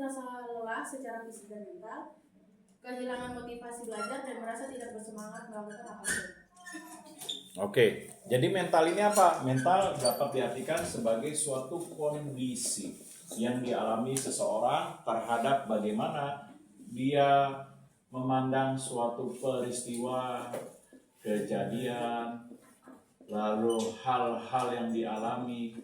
merasa lelah secara fisik dan mental, kehilangan motivasi belajar, dan merasa tidak bersemangat melakukan apapun. Oke, jadi mental ini apa? Mental dapat diartikan sebagai suatu kondisi yang dialami seseorang terhadap bagaimana dia memandang suatu peristiwa, kejadian, lalu hal-hal yang dialami.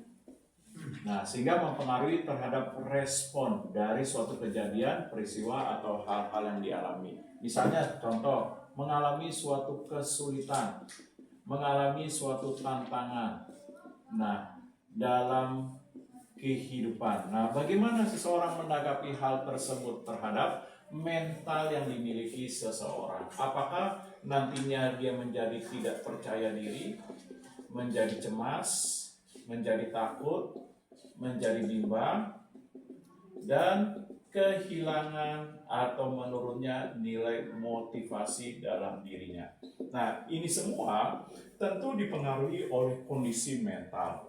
Nah, sehingga mempengaruhi terhadap respon dari suatu kejadian, peristiwa, atau hal-hal yang dialami. Misalnya, contoh, mengalami suatu kesulitan, mengalami suatu tantangan. Nah, dalam kehidupan. Nah, bagaimana seseorang menanggapi hal tersebut terhadap mental yang dimiliki seseorang? Apakah nantinya dia menjadi tidak percaya diri, menjadi cemas, menjadi takut, menjadi bimbang, dan kehilangan atau menurunnya nilai motivasi dalam dirinya. Nah, ini semua tentu dipengaruhi oleh kondisi mental.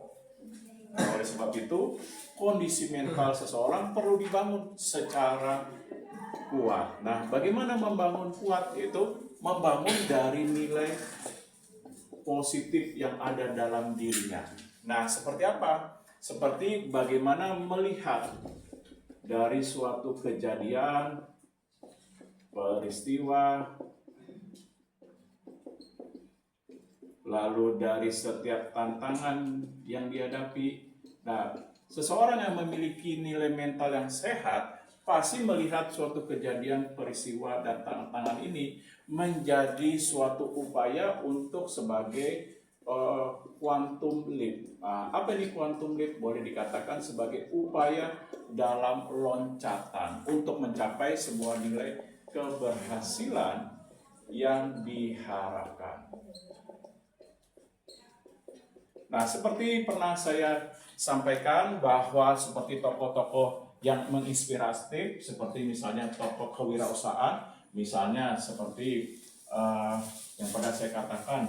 Nah, oleh sebab itu, kondisi mental seseorang perlu dibangun secara kuat. Nah, bagaimana membangun kuat? Itu membangun dari nilai positif yang ada dalam dirinya. Nah, seperti apa? Seperti bagaimana melihat dari suatu kejadian, peristiwa, lalu dari setiap tantangan yang dihadapi. Nah, seseorang yang memiliki nilai mental yang sehat pasti melihat suatu kejadian, peristiwa, dan tantangan ini menjadi suatu upaya untuk sebagai quantum leap. Apa ini quantum leap? Boleh dikatakan sebagai upaya dalam loncatan untuk mencapai sebuah nilai keberhasilan yang diharapkan. Nah, seperti pernah saya sampaikan bahwa seperti tokoh-tokoh yang menginspiratif, seperti misalnya tokoh kewirausahaan, misalnya seperti yang pernah saya katakan,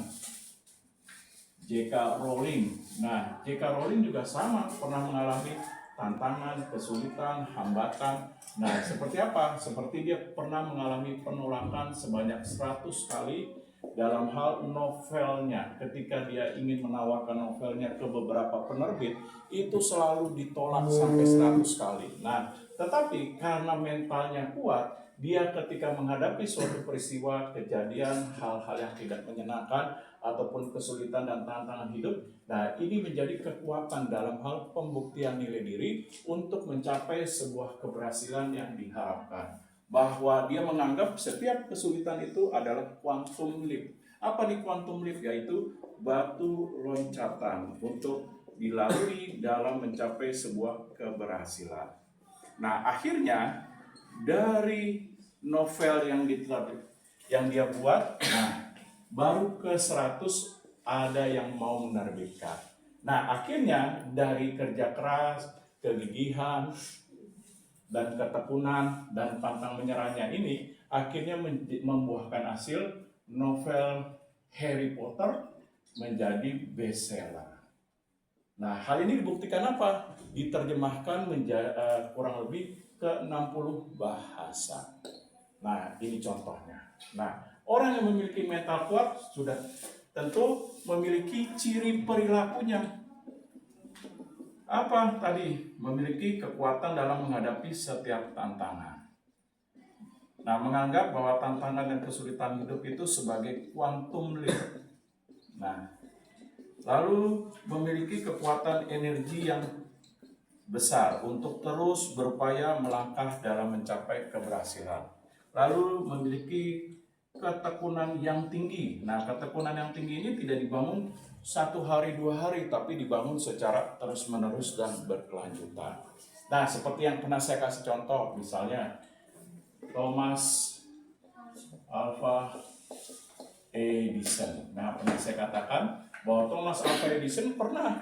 J.K. Rowling. Nah, J.K. Rowling juga sama, pernah mengalami tantangan, kesulitan, hambatan. Nah, seperti apa? Seperti dia pernah mengalami penolakan sebanyak 100 kali dalam hal novelnya. Ketika dia ingin menawarkan novelnya ke beberapa penerbit, itu selalu ditolak sampai 100 kali. Nah, tetapi karena mentalnya kuat, dia ketika menghadapi suatu peristiwa, kejadian, hal-hal yang tidak menyenangkan, ataupun kesulitan dan tantangan hidup, nah ini menjadi kekuatan dalam hal pembuktian nilai diri untuk mencapai sebuah keberhasilan yang diharapkan. Bahwa dia menganggap setiap kesulitan itu adalah quantum leap. Apa nih quantum leap? Yaitu batu loncatan untuk dilalui dalam mencapai sebuah keberhasilan. Nah, akhirnya dari novel yang dia buat, nah baru ke 100 ada yang mau menerbitkan. Nah, akhirnya dari kerja keras, kegigihan, dan ketekunan, dan pantang menyerahnya ini akhirnya membuahkan hasil novel Harry Potter menjadi bestseller. Nah, hal ini dibuktikan apa? Diterjemahkan menjadi kurang lebih ke 60 bahasa. Nah, ini contohnya. Nah, orang yang memiliki mental kuat sudah tentu memiliki ciri perilakunya. Apa tadi? Memiliki kekuatan dalam menghadapi setiap tantangan. Nah, menganggap bahwa tantangan dan kesulitan hidup itu sebagai quantum leap. Nah, lalu memiliki kekuatan energi yang besar untuk terus berupaya melangkah dalam mencapai keberhasilan. Lalu memiliki ketekunan yang tinggi. Nah, ketekunan yang tinggi ini tidak dibangun 1 hari 2 hari, tapi dibangun secara terus-menerus dan berkelanjutan. Nah, seperti yang pernah saya kasih contoh, misalnya Thomas Alva Edison. Nah, pernah saya katakan bahwa Thomas Alva Edison pernah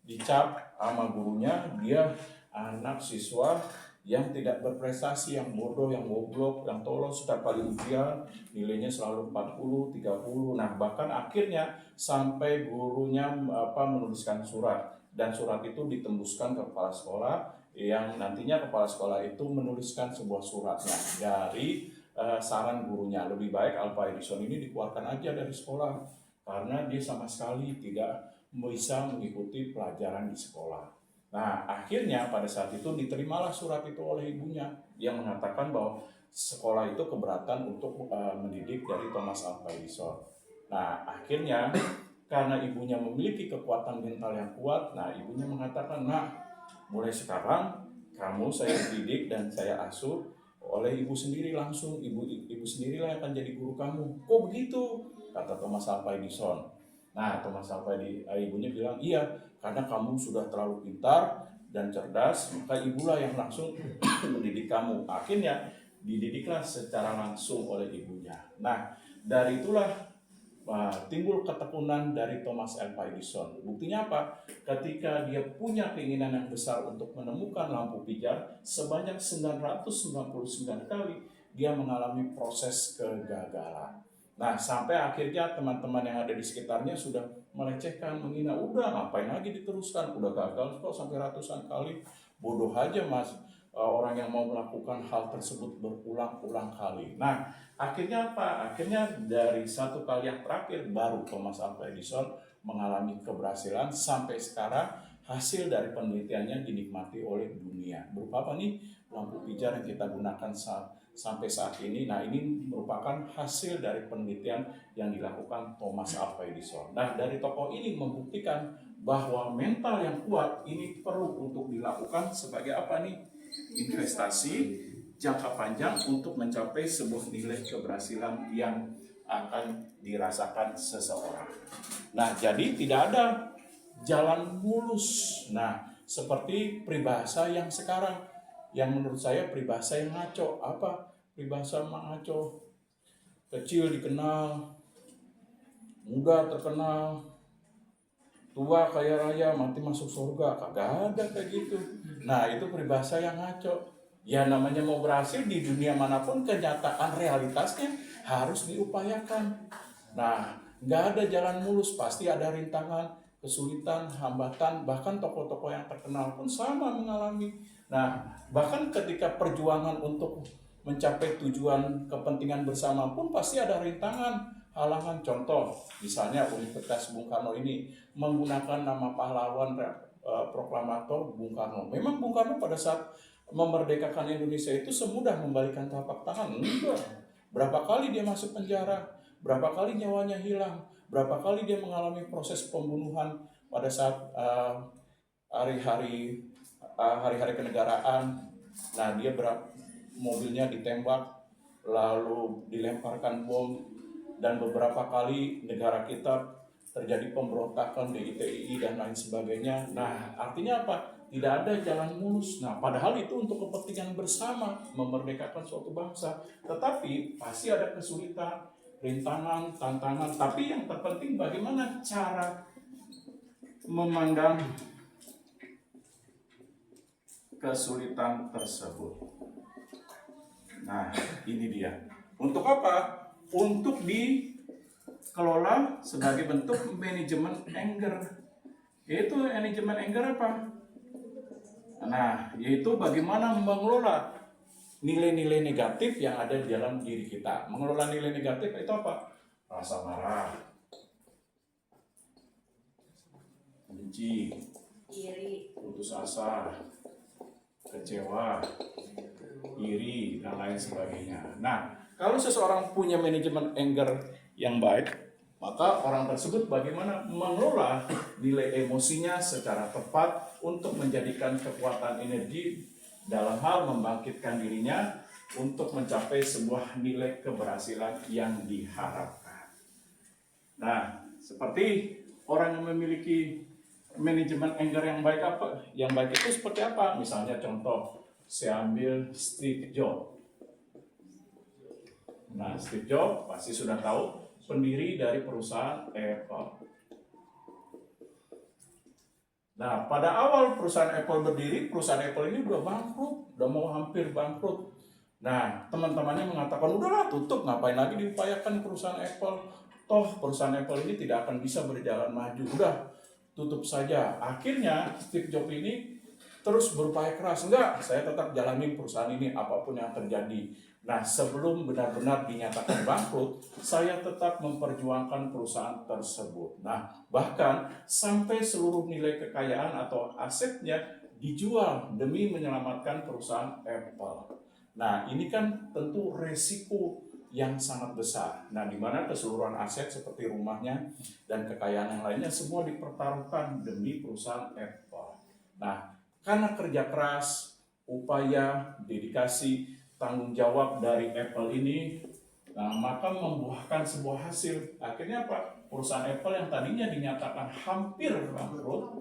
dicap sama gurunya, dia anak siswa yang tidak berprestasi, yang bodoh, yang goblok, yang tolol setiap kali ujian, nilainya selalu 40, 30. Nah, bahkan akhirnya sampai gurunya menuliskan surat, dan surat itu ditembuskan ke kepala sekolah, yang nantinya kepala sekolah itu menuliskan sebuah suratnya dari saran gurunya. Lebih baik Alpha Edison ini dikeluarkan aja dari sekolah karena dia sama sekali tidak bisa mengikuti pelajaran di sekolah. Nah, akhirnya pada saat itu diterimalah surat itu oleh ibunya yang mengatakan bahwa sekolah itu keberatan untuk mendidik dari Thomas Alva Edison. Nah, akhirnya karena ibunya memiliki kekuatan mental yang kuat, nah ibunya mengatakan, "Nah, mulai sekarang kamu saya didik dan saya asuh oleh ibu sendiri langsung. Ibu sendirilah yang akan jadi guru kamu." "Kok begitu?" kata Thomas Alva Edison. Nah, ibunya bilang, "Iya, karena kamu sudah terlalu pintar dan cerdas, maka ibulah yang langsung mendidik kamu." Akhirnya dididiklah secara langsung oleh ibunya. Nah, dari itulah timbul ketekunan dari Thomas Alva Edison. Buktinya apa? Ketika dia punya keinginan yang besar untuk menemukan lampu pijar, sebanyak 999 kali dia mengalami proses kegagalan. Nah, sampai akhirnya teman-teman yang ada di sekitarnya sudah melecehkan, menghina, "Udah ngapain lagi diteruskan, udah gagal kok sampai ratusan kali, bodoh aja mas orang yang mau melakukan hal tersebut berulang-ulang kali." Nah, akhirnya apa? Akhirnya dari satu kali yang terakhir baru Thomas Alva Edison mengalami keberhasilan. Sampai sekarang hasil dari penelitiannya dinikmati oleh dunia. Berupa apa nih? Lampu pijar yang kita gunakan sampai saat ini. Nah, ini merupakan hasil dari penelitian yang dilakukan Thomas Alva Edison. Nah, dari tokoh ini membuktikan bahwa mental yang kuat ini perlu untuk dilakukan sebagai apa nih? Investasi jangka panjang untuk mencapai sebuah nilai keberhasilan yang akan dirasakan seseorang. Nah, jadi tidak ada jalan mulus. Nah, seperti peribahasa yang sekarang, yang menurut saya peribahasa yang ngaco. Apa peribahasa ngaco? Kecil dikenal, muda terkenal, tua kaya raya, mati masuk surga. Kagak ada kayak gitu. Nah, itu peribahasa yang ngaco. Ya namanya mau berhasil di dunia manapun, kenyataan realitasnya harus diupayakan. Nah, nggak ada jalan mulus, pasti ada rintangan, kesulitan, hambatan. Bahkan tokoh-tokoh yang terkenal pun sama mengalami. Nah, bahkan ketika perjuangan untuk mencapai tujuan kepentingan bersama pun pasti ada rintangan, halangan. Contoh, misalnya Universitas Bung Karno ini menggunakan nama pahlawan proklamator Bung Karno. Memang Bung Karno pada saat memerdekakan Indonesia itu semudah membalikan telapak tangan? Enggak. Berapa kali dia masuk penjara, berapa kali nyawanya hilang, berapa kali dia mengalami proses pembunuhan pada saat hari-hari kenegaraan. Nah, dia mobilnya ditembak, lalu dilemparkan bom, dan beberapa kali negara kita terjadi pemberontakan, DITI dan lain sebagainya. Nah, artinya apa? Tidak ada jalan mulus. Nah, padahal itu untuk kepentingan bersama, memerdekakan suatu bangsa. Tetapi pasti ada kesulitan, rintangan, tantangan. Tapi yang terpenting bagaimana cara memandang kesulitan tersebut. Nah, ini dia. Untuk apa? Untuk dikelola sebagai bentuk manajemen anger. Yaitu manajemen anger apa? Nah, yaitu bagaimana mengelola nilai-nilai negatif yang ada di dalam diri kita. Mengelola nilai negatif itu apa? Rasa marah, benci, iri, putus asa, kecewa, iri, dan lain sebagainya. Nah, kalau seseorang punya manajemen anger yang baik, maka orang tersebut bagaimana mengelola nilai emosinya secara tepat untuk menjadikan kekuatan energi dalam hal membangkitkan dirinya untuk mencapai sebuah nilai keberhasilan yang diharapkan. Nah, seperti orang yang memiliki manajemen anger yang baik apa? Yang baik itu seperti apa? Misalnya contoh, saya ambil Steve Jobs. Nah, Steve Jobs pasti sudah tahu, pendiri dari perusahaan Apple. Nah, pada awal perusahaan Apple berdiri, perusahaan Apple ini udah bangkrut, udah mau hampir bangkrut. Nah, teman-temannya mengatakan, udahlah tutup, ngapain lagi diupayakan perusahaan Apple? Toh perusahaan Apple ini tidak akan bisa berjalan maju, udah tutup saja. Akhirnya Steve Jobs ini terus berupaya keras. Enggak, saya tetap jalani perusahaan ini apapun yang terjadi. Nah, sebelum benar-benar dinyatakan bangkrut, saya tetap memperjuangkan perusahaan tersebut. Nah, bahkan sampai seluruh nilai kekayaan atau asetnya dijual demi menyelamatkan perusahaan Apple. Nah, ini kan tentu resiko yang sangat besar. Nah, di mana keseluruhan aset seperti rumahnya dan kekayaan yang lainnya semua dipertaruhkan demi perusahaan Apple. Nah, karena kerja keras, upaya, dedikasi, tanggung jawab dari Apple ini, nah, maka membuahkan sebuah hasil. Akhirnya apa? Perusahaan Apple yang tadinya dinyatakan hampir bangkrut,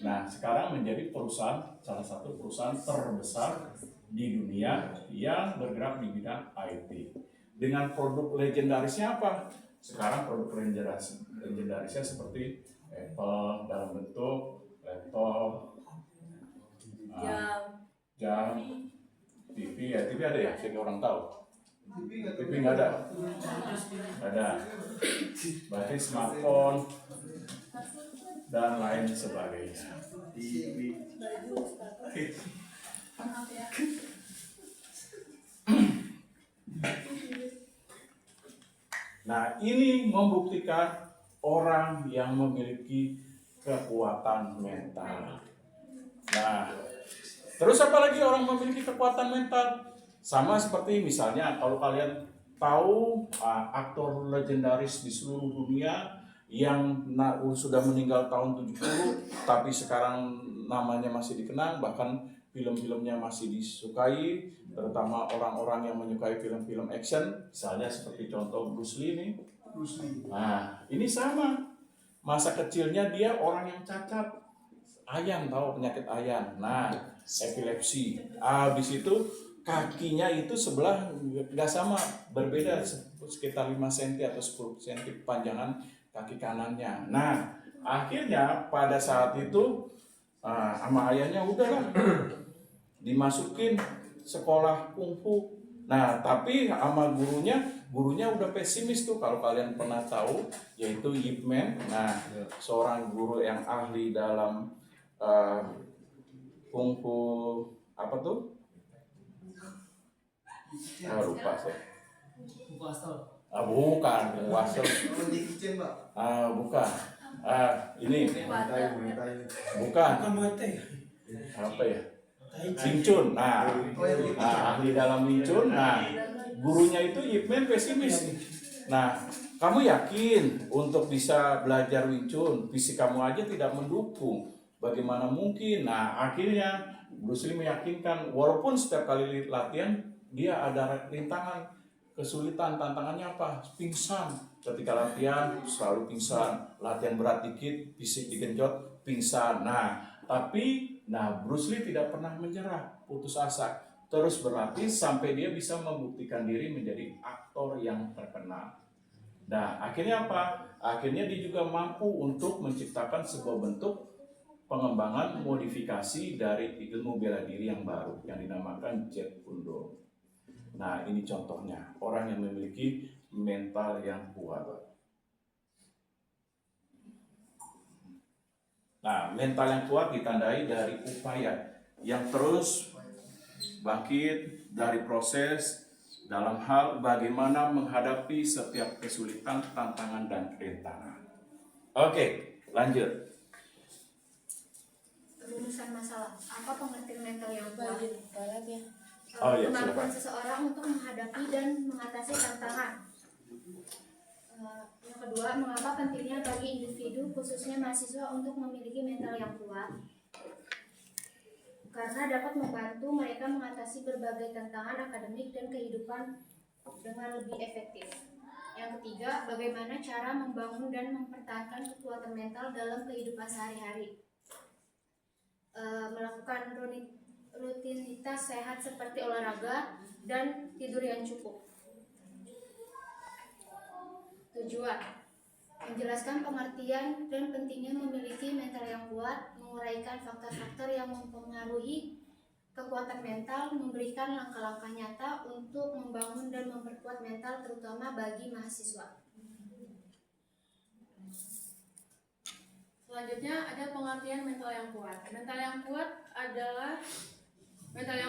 nah sekarang menjadi salah satu perusahaan terbesar di dunia yang bergerak di bidang IT. Dengan produk legendarisnya apa? Sekarang produk legendarisnya seperti Apple dalam bentuk laptop, jam, TV ya, TV ada ya, saya orang tahu. TV nggak ada, berarti smartphone dan lain sebagainya. Nah, ini membuktikan orang yang memiliki kekuatan mental. Nah, terus apa lagi orang memiliki kekuatan mental? Sama seperti misalnya kalau kalian tahu aktor legendaris di seluruh dunia yang sudah meninggal tahun 70 tapi sekarang namanya masih dikenang, bahkan film-filmnya masih disukai, terutama orang-orang yang menyukai film-film action, misalnya seperti contoh Bruce Lee nih. Nah, ini sama. Masa kecilnya dia orang yang cacat, ayan, tahu penyakit ayan. Nah, epilepsi. Habis itu kakinya itu sebelah nggak sama, berbeda sekitar 5 cm atau 10 cm panjangan kaki kanannya. Nah, akhirnya pada saat itu sama ayahnya udahlah dimasukin sekolah kungfu. Nah, tapi sama gurunya udah pesimis tuh, kalau kalian pernah tahu, yaitu Yip Man. Nah, seorang guru yang ahli dalam kungfu apa tuh? Lupa saya. Bukan, bukan. Ini bukan. Apa ya? Wing Chun. Nah, ahli dalam Wing Chun. Nah, gurunya itu Yip Man pesimis. Nah, kamu yakin untuk bisa belajar Wing Chun? Fisik kamu aja tidak mendukung. Bagaimana mungkin? Nah, akhirnya Bruce Lee meyakinkan, walaupun setiap kali latihan dia ada rintangan, kesulitan, tantangannya apa? Pingsan. Ketika latihan selalu pingsan, latihan berat dikit, fisik digenjot, pingsan. Tapi Bruce Lee tidak pernah menyerah, putus asa, terus berlatih sampai dia bisa membuktikan diri menjadi aktor yang terkenal. Nah, akhirnya apa? Akhirnya dia juga mampu untuk menciptakan sebuah bentuk pengembangan modifikasi dari ilmu bela diri yang baru yang dinamakan Jeet Kune Do. Nah, ini contohnya orang yang memiliki mental yang kuat. Nah, mental yang kuat ditandai dari upaya yang terus bangkit dari proses dalam hal bagaimana menghadapi setiap kesulitan, tantangan, dan rintangan. Oke, lanjut. Rumusan masalah. Apa pengertian mental yang kuat? Silakan. Kemampuan seseorang untuk menghadapi dan mengatasi tantangan. Yang kedua, mengapa pentingnya bagi individu, khususnya mahasiswa, untuk memiliki mental yang kuat? Karena dapat membantu mereka mengatasi berbagai tantangan akademik dan kehidupan dengan lebih efektif. Yang ketiga, bagaimana cara membangun dan mempertahankan kekuatan mental dalam kehidupan sehari-hari? Melakukan rutinitas sehat seperti olahraga dan tidur yang cukup. Tujuan: menjelaskan pengertian dan pentingnya memiliki mental yang kuat, menguraikan faktor-faktor yang mempengaruhi kekuatan mental, memberikan langkah-langkah nyata untuk membangun dan memperkuat mental, terutama bagi mahasiswa. Selanjutnya ada pengertian mental yang kuat. Mental yang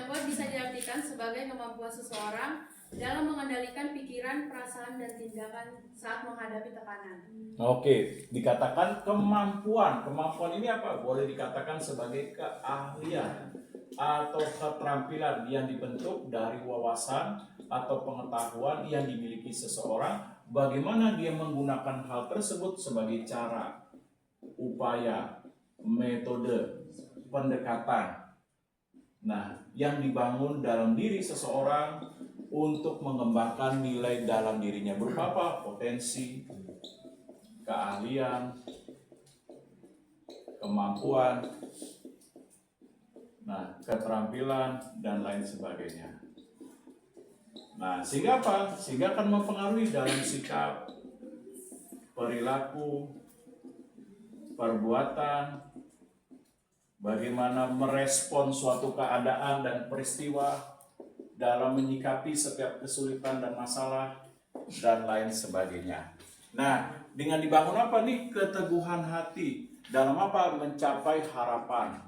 kuat bisa diartikan sebagai kemampuan seseorang dalam mengendalikan pikiran, perasaan, dan tindakan saat menghadapi tekanan. Oke, dikatakan kemampuan. Kemampuan ini apa? Boleh dikatakan sebagai keahlian atau keterampilan yang dibentuk dari wawasan atau pengetahuan yang dimiliki seseorang, bagaimana dia menggunakan hal tersebut sebagai cara, upaya, metode, pendekatan. Nah, yang dibangun dalam diri seseorang untuk mengembangkan nilai dalam dirinya berupa apa? Potensi, keahlian, kemampuan, nah, keterampilan, dan lain sebagainya. Nah, sehingga apa? Sehingga akan mempengaruhi dalam sikap, perilaku, perbuatan, bagaimana merespon suatu keadaan dan peristiwa dalam menyikapi setiap kesulitan dan masalah, dan lain sebagainya. Nah, dengan dibangun apa nih? Keteguhan hati. Dalam apa? Mencapai harapan,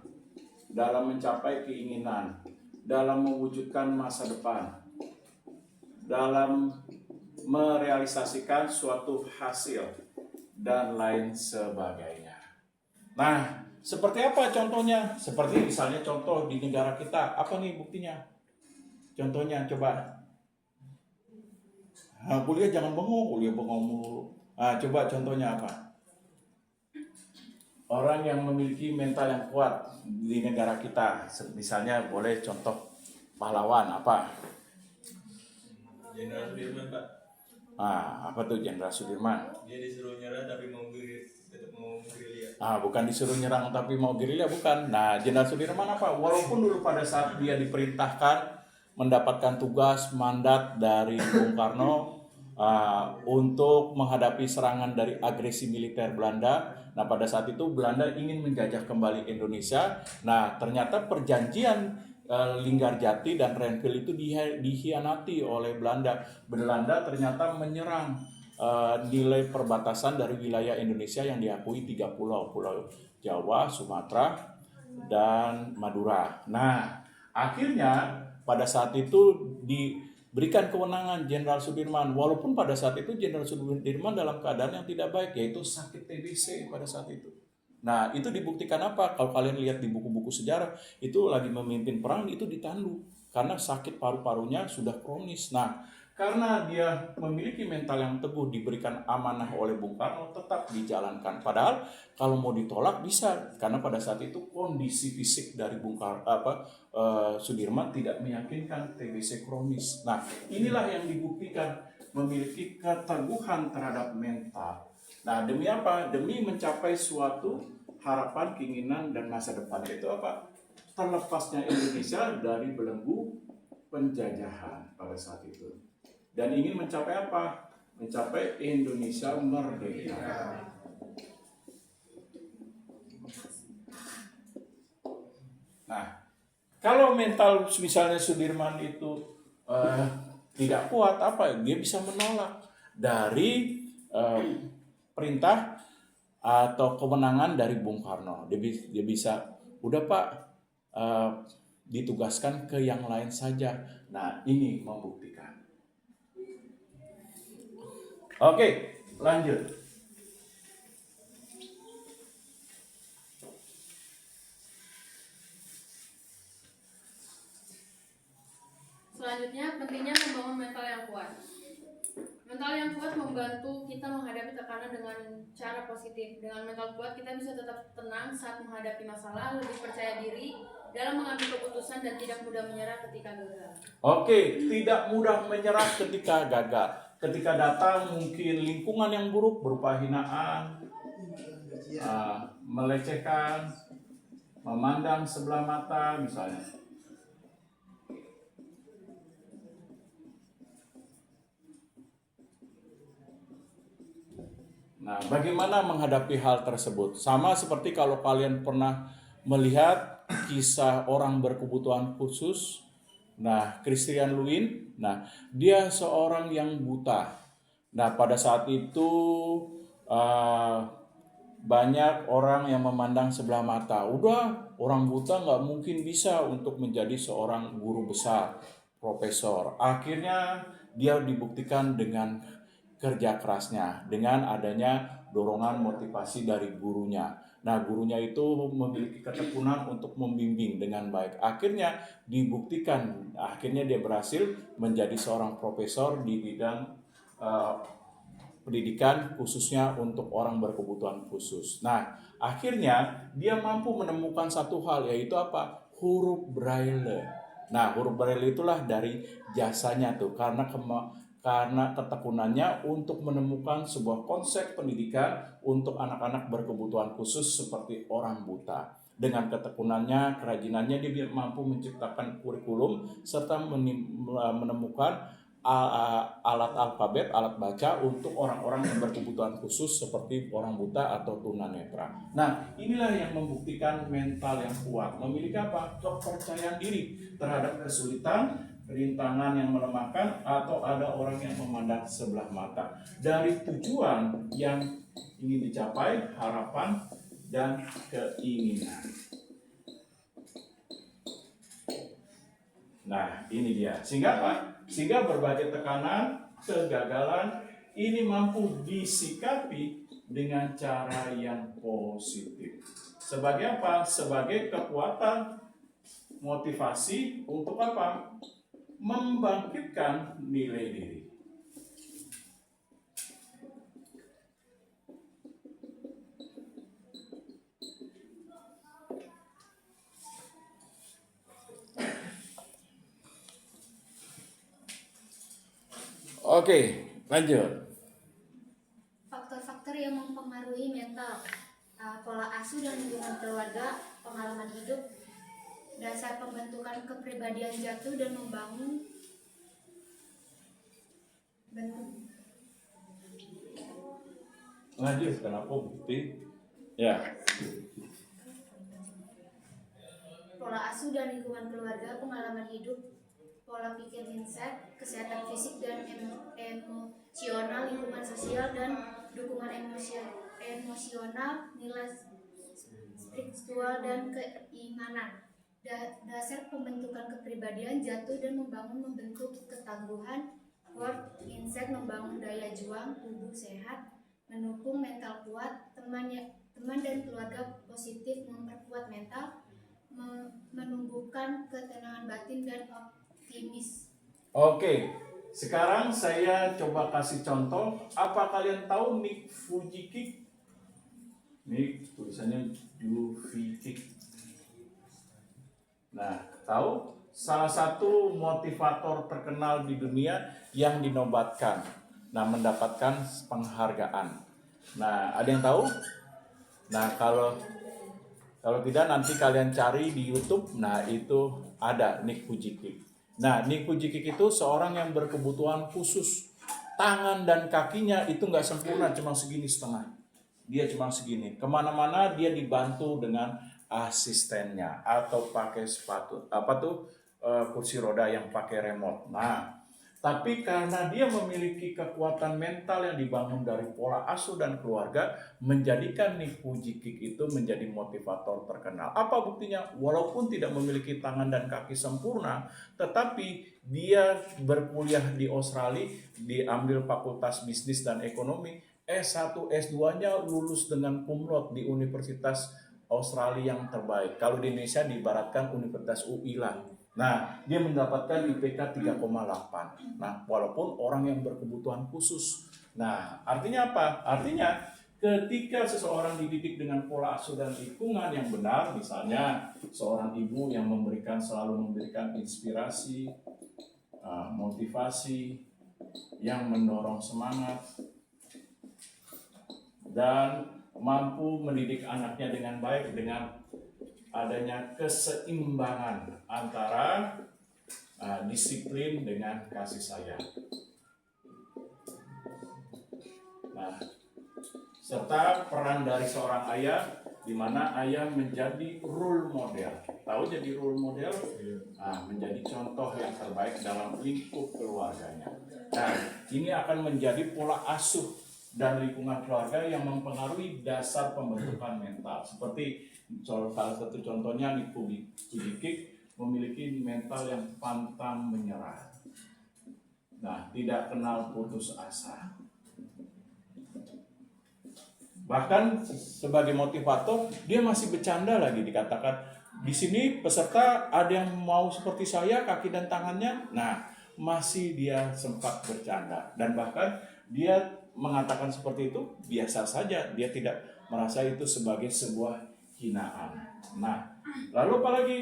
dalam mencapai keinginan, dalam mewujudkan masa depan, dalam merealisasikan suatu hasil, dan lain sebagainya. Nah, seperti apa contohnya? Seperti misalnya contoh di negara kita. Apa nih buktinya? Contohnya coba. Nah, kuliah jangan kuliah bengong mulu. Nah, coba contohnya apa? Orang yang memiliki mental yang kuat di negara kita. Misalnya boleh contoh pahlawan apa? Jenderal Sudirman, Pak. Apa tuh Jenderal Sudirman? Dia disuruh nyerah tapi tetap mau gerilya. Bukan disuruh nyerang tapi mau gerilya, bukan. Nah, Jenderal Sudirman apa? Walaupun dulu pada saat dia diperintahkan mendapatkan tugas mandat dari Bung Karno untuk menghadapi serangan dari agresi militer Belanda. Nah, pada saat itu Belanda ingin menjajah kembali Indonesia. Nah, ternyata perjanjian Linggarjati dan Renville itu dikhianati oleh Belanda. Belanda ternyata menyerang nilai perbatasan dari wilayah Indonesia yang diakui 3 pulau, Pulau Jawa, Sumatera, dan Madura. Nah, akhirnya pada saat itu diberikan kewenangan Jenderal Sudirman, walaupun pada saat itu Jenderal Sudirman dalam keadaan yang tidak baik, yaitu sakit TBC pada saat itu. Nah, itu dibuktikan apa? Kalau kalian lihat di buku-buku sejarah, itu lagi memimpin perang itu ditandu karena sakit paru-parunya sudah kronis. Nah, karena dia memiliki mental yang teguh, diberikan amanah oleh Bung Karno, tetap dijalankan. Padahal kalau mau ditolak bisa, karena pada saat itu kondisi fisik dari Sudirman tidak meyakinkan TBC kronis. Nah, inilah yang dibuktikan memiliki keteguhan terhadap mental. Nah, demi apa? Demi mencapai suatu harapan, keinginan, dan masa depan. Itu apa? Terlepasnya Indonesia dari belenggu penjajahan pada saat itu. Dan ingin mencapai apa? Mencapai Indonesia merdeka. Nah, kalau mental misalnya Sudirman itu tidak kuat, apa? Dia bisa menolak dari perintah atau kewenangan dari Bung Karno. Dia bisa, udah Pak, ditugaskan ke yang lain saja. Nah, ini membuktikan. Oke, lanjut. Selanjutnya, pentingnya membangun mental yang kuat. Mental yang kuat membantu kita menghadapi tekanan dengan cara positif. Dengan mental kuat, kita bisa tetap tenang saat menghadapi masalah, lebih percaya diri dalam mengambil keputusan, dan tidak mudah menyerah ketika gagal. Oke, tidak mudah menyerah ketika gagal. Ketika datang mungkin lingkungan yang buruk berupa hinaan, melecehkan, memandang sebelah mata misalnya. Nah, bagaimana menghadapi hal tersebut? Sama seperti kalau kalian pernah melihat kisah orang berkebutuhan khusus. Nah, Christian Lewin, dia seorang yang buta. Nah, pada saat itu banyak orang yang memandang sebelah mata. Udah, orang buta nggak mungkin bisa untuk menjadi seorang guru besar, profesor. Akhirnya dia dibuktikan dengan kerja kerasnya, dengan adanya dorongan motivasi dari gurunya. Nah, gurunya itu memiliki ketekunan untuk membimbing dengan baik. Akhirnya dibuktikan, akhirnya dia berhasil menjadi seorang profesor di bidang pendidikan khususnya untuk orang berkebutuhan khusus. Nah, akhirnya dia mampu menemukan satu hal, yaitu apa? Huruf Braille. Nah, huruf Braille itulah dari jasanya tuh, karena ketekunannya untuk menemukan sebuah konsep pendidikan untuk anak-anak berkebutuhan khusus seperti orang buta. Dengan ketekunannya, kerajinannya, dia mampu menciptakan kurikulum serta menemukan alat alfabet, alat baca untuk orang-orang yang berkebutuhan khusus seperti orang buta atau tunanetra. Nah, inilah yang membuktikan mental yang kuat. Memiliki apa? Kepercayaan diri terhadap kesulitan, rintangan yang melemahkan, atau ada orang yang memandang sebelah mata. Dari tujuan yang ingin dicapai, harapan, dan keinginan. Nah, ini dia. Sehingga apa? Sehingga berbagai tekanan, kegagalan ini mampu disikapi dengan cara yang positif. Sebagai apa? Sebagai kekuatan motivasi untuk apa? Membangkitkan nilai diri. Oke, lanjut. Faktor-faktor yang mempengaruhi mental, pola asuh dan lingkungan keluarga, pengalaman hidup, dasar pembentukan kepribadian jatuh dan membangun Lanjut, kenapa bukti? Ya. pola asuh dan lingkungan keluarga, pengalaman hidup, pola pikir mindset, kesehatan fisik dan emosional, lingkungan sosial dan dukungan emosional, nilai spiritual dan keimanan. Dasar pembentukan kepribadian jatuh dan membentuk ketangguhan, growth mindset, membangun daya juang, tubuh sehat, mendukung mental kuat, teman dan keluarga positif, memperkuat mental, menumbuhkan ketenangan batin dan optimis. Oke, sekarang saya coba kasih contoh. Apa kalian tahu Nick Vujicic? Nick tulisannya Vujicic. Nah, tahu? Salah satu motivator terkenal di dunia yang dinobatkan. Nah, mendapatkan penghargaan. Nah, ada yang tahu? Nah, kalau tidak nanti kalian cari di YouTube. Nah, itu ada Nick Vujicic. Nah, Nick Vujicic itu seorang yang berkebutuhan khusus. Tangan dan kakinya itu nggak sempurna, cuma segini setengah. Dia cuma segini. Kemana-mana dia dibantu dengan asistennya atau pakai sepatu. Kursi roda yang pakai remote. Nah, tapi karena dia memiliki kekuatan mental yang dibangun dari pola asuh dan keluarga, menjadikan Nick Vujicic itu menjadi motivator terkenal. Apa buktinya? Walaupun tidak memiliki tangan dan kaki sempurna, tetapi dia berkuliah di Australia, diambil Fakultas Bisnis dan Ekonomi, S1, S2-nya lulus dengan cum laude di Universitas Australia yang terbaik. Kalau di Indonesia diibaratkan Universitas UI lah. Nah, dia mendapatkan IPK 3,8. Nah, walaupun orang yang berkebutuhan khusus. Nah, artinya apa? Artinya ketika seseorang dididik dengan pola asuh dan lingkungan yang benar, misalnya seorang ibu yang selalu memberikan inspirasi, motivasi, yang mendorong semangat, dan mampu mendidik anaknya dengan baik dengan adanya keseimbangan antara disiplin dengan kasih sayang. Nah, serta peran dari seorang ayah, di mana ayah menjadi role model. Tahu jadi role model? Nah, menjadi contoh yang terbaik dalam lingkup keluarganya. Nah, ini akan menjadi pola asuh dan lingkungan keluarga yang mempengaruhi dasar pembentukan mental. Seperti salah satu contohnya Nick Vujicic memiliki mental yang pantang menyerah. Nah, tidak kenal putus asa. Bahkan sebagai motivator, dia masih bercanda lagi, dikatakan di sini peserta ada yang mau seperti saya, kaki dan tangannya. Nah, masih dia sempat bercanda, dan bahkan dia mengatakan seperti itu biasa saja, dia tidak merasa itu sebagai sebuah hinaan. Nah, lalu apalagi?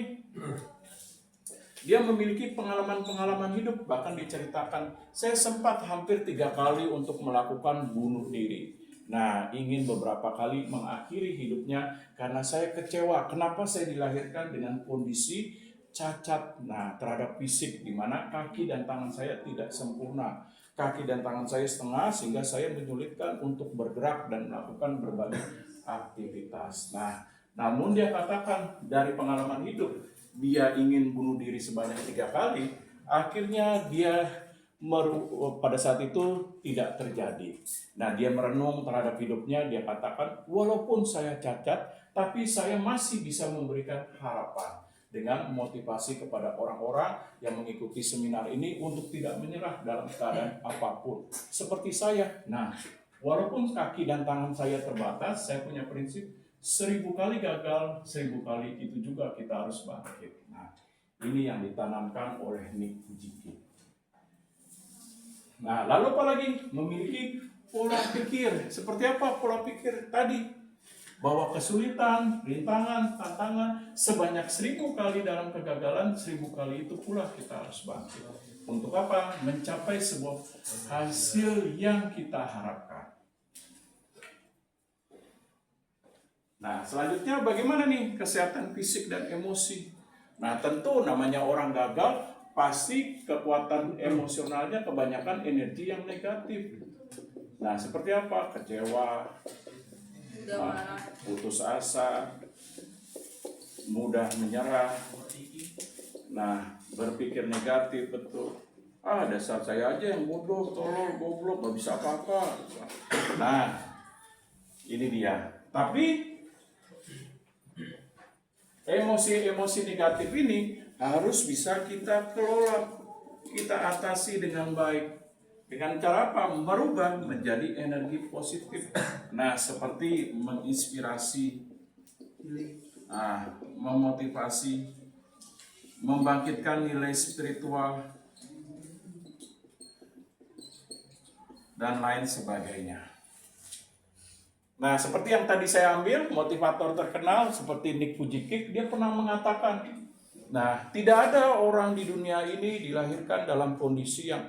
Dia memiliki pengalaman-pengalaman hidup, bahkan diceritakan, saya sempat hampir 3 kali untuk melakukan bunuh diri. Nah, ingin beberapa kali mengakhiri hidupnya karena saya kecewa. Kenapa saya dilahirkan dengan kondisi cacat terhadap fisik, di mana kaki dan tangan saya tidak sempurna. Kaki dan tangan saya setengah sehingga saya menyulitkan untuk bergerak dan melakukan berbagai aktivitas. Nah, namun dia katakan dari pengalaman hidup, dia ingin bunuh diri sebanyak 3 kali. Akhirnya dia pada saat itu tidak terjadi. Nah, dia merenung terhadap hidupnya, dia katakan, walaupun saya cacat, tapi saya masih bisa memberikan harapan dengan motivasi kepada orang-orang yang mengikuti seminar ini untuk tidak menyerah dalam keadaan apapun. Seperti saya, nah, walaupun kaki dan tangan saya terbatas, saya punya prinsip 1000 kali gagal, 1000 kali itu juga kita harus bangkit. Nah, ini yang ditanamkan oleh Nick Vujicic. Nah, lalu apalagi? Memiliki pola pikir. Seperti apa pola pikir tadi? Bahwa kesulitan, rintangan, tantangan sebanyak 1000 kali dalam kegagalan, 1000 kali itu pula kita harus bangkit. Untuk apa? Mencapai sebuah hasil yang kita harapkan. Nah, selanjutnya bagaimana nih kesehatan fisik dan emosi? Nah, tentu namanya orang gagal, pasti kekuatan emosionalnya kebanyakan energi yang negatif. Nah, seperti apa? Kecewa, putus asa, mudah menyerah. Nah, berpikir negatif, betul. Dasar saya aja yang bodoh, tolol, goblok, gak bisa apa-apa. Nah, ini dia. Tapi emosi-emosi negatif ini harus bisa kita kelola, kita atasi dengan baik. Dengan cara apa? Merubah menjadi energi positif. Nah, seperti menginspirasi, memotivasi, membangkitkan nilai spiritual, dan lain sebagainya. Nah, seperti yang tadi saya ambil, motivator terkenal seperti Nick Vujicic, dia pernah mengatakan, nah, tidak ada orang di dunia ini dilahirkan dalam kondisi yang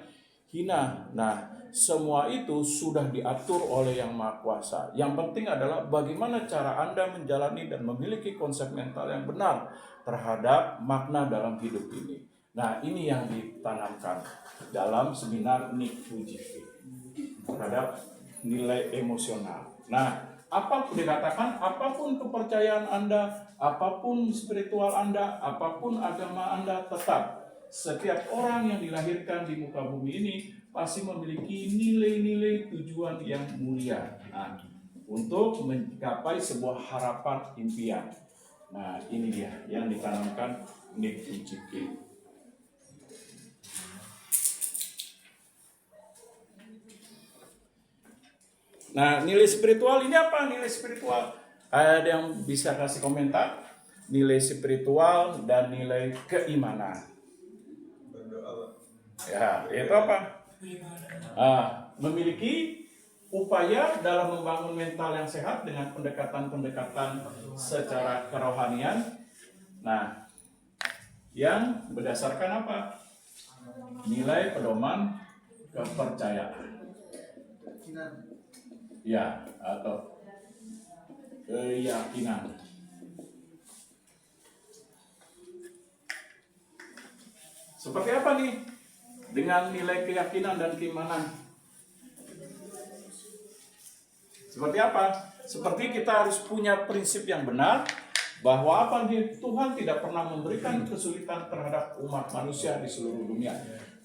hina. Nah, semua itu sudah diatur oleh Yang Maha Kuasa. Yang penting adalah bagaimana cara Anda menjalani dan memiliki konsep mental yang benar terhadap makna dalam hidup ini. Nah, ini yang ditanamkan dalam seminar Nick Vujicic terhadap nilai emosional. Nah, apapun dikatakan, apapun kepercayaan Anda, apapun spiritual Anda, apapun agama Anda, tetap setiap orang yang dilahirkan di muka bumi ini pasti memiliki nilai-nilai tujuan yang mulia. Nah, untuk mencapai sebuah harapan impian. Nah, ini dia yang ditanamkan Nick Vujicic. Nah, nilai spiritual ini apa? Nilai spiritual. Ada yang bisa kasih komentar? Nilai spiritual dan nilai keimanan. Ya, itu apa? Memiliki upaya dalam membangun mental yang sehat dengan pendekatan-pendekatan secara kerohanian. Nah, yang berdasarkan apa? Nilai pedoman kepercayaan. Ya, atau keyakinan. Seperti apa nih dengan nilai keyakinan dan keimanan? Seperti apa? Seperti kita harus punya prinsip yang benar bahwa apa nih, Tuhan tidak pernah memberikan kesulitan terhadap umat manusia di seluruh dunia.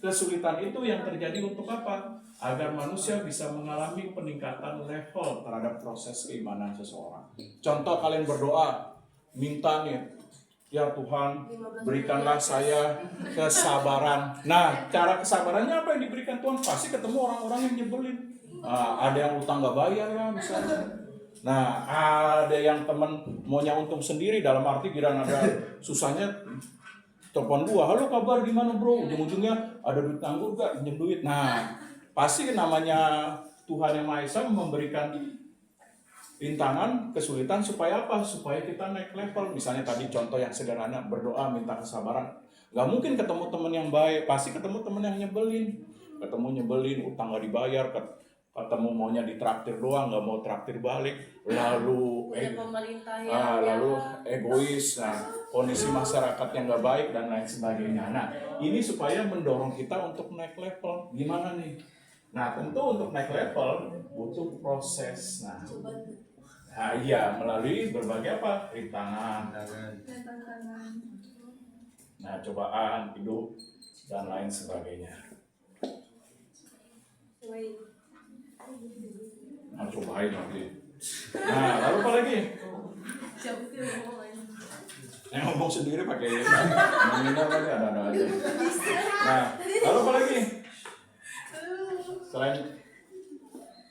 kesulitan itu yang terjadi untuk apa? Agar manusia bisa mengalami peningkatan level terhadap proses keimanan seseorang. Contoh, kalian berdoa, minta nih, ya Tuhan, berikanlah saya kesabaran. Nah, cara kesabarannya apa yang diberikan Tuhan? Pasti ketemu orang-orang yang nyebelin. Ada yang utang gak bayar ya misalnya. Nah, ada yang teman maunya untung sendiri, dalam arti kira ada susahnya telepon gua, halo kabar gimana bro? Ujung-ujungnya ada duit nganggur gak? Pinjem duit. Nah, pasti namanya Tuhan Yang Maha Esa memberikan rintangan, kesulitan supaya apa? Supaya kita naik level. Misalnya tadi contoh yang sederhana, berdoa minta kesabaran. Gak mungkin ketemu teman yang baik, pasti ketemu teman yang nyebelin. Ketemu nyebelin, utang gak dibayar, ketemu maunya ditraktir doang, gak mau traktir balik, lalu lalu egois. Nah, kondisi masyarakat yang gak baik dan lain sebagainya. Nah, ini supaya mendorong kita untuk naik level. Gimana nih? Nah, tentu untuk naik level butuh proses. Nah, iya, melalui berbagai apa? Rintangan, nah, cobaan hidup dan lain sebagainya. Nah, cobain lagi. Nah, lalu apa lagi? Yang ngomong sendiri pakai menghindar lagi, ada aja. Nah, lalu apa lagi? Selain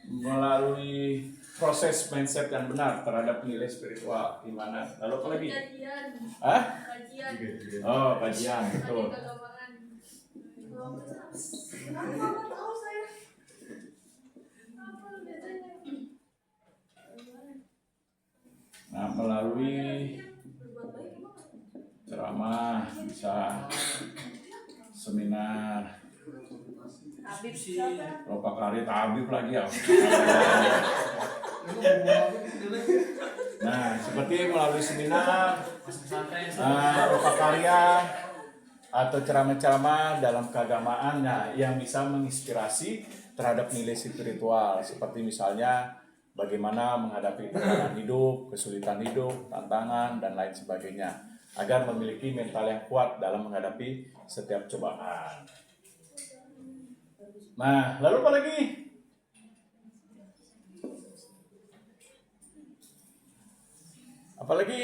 melalui proses mindset yang benar terhadap nilai spiritual gimana? Lalu apa lagi? Oh, kajian, betul. Nah, melalui ceramah, bisa seminar, Ropa Karya Tabib lagi ya. Nah, seperti melalui seminar, Ropa Karya atau ceramah-ceramah dalam keagamaan, nah, yang bisa menginspirasi terhadap nilai spiritual, seperti misalnya bagaimana menghadapi tekanan hidup, kesulitan hidup, tantangan, dan lain sebagainya, agar memiliki mental yang kuat dalam menghadapi setiap cobaan. Nah, lalu apa lagi? Apa lagi?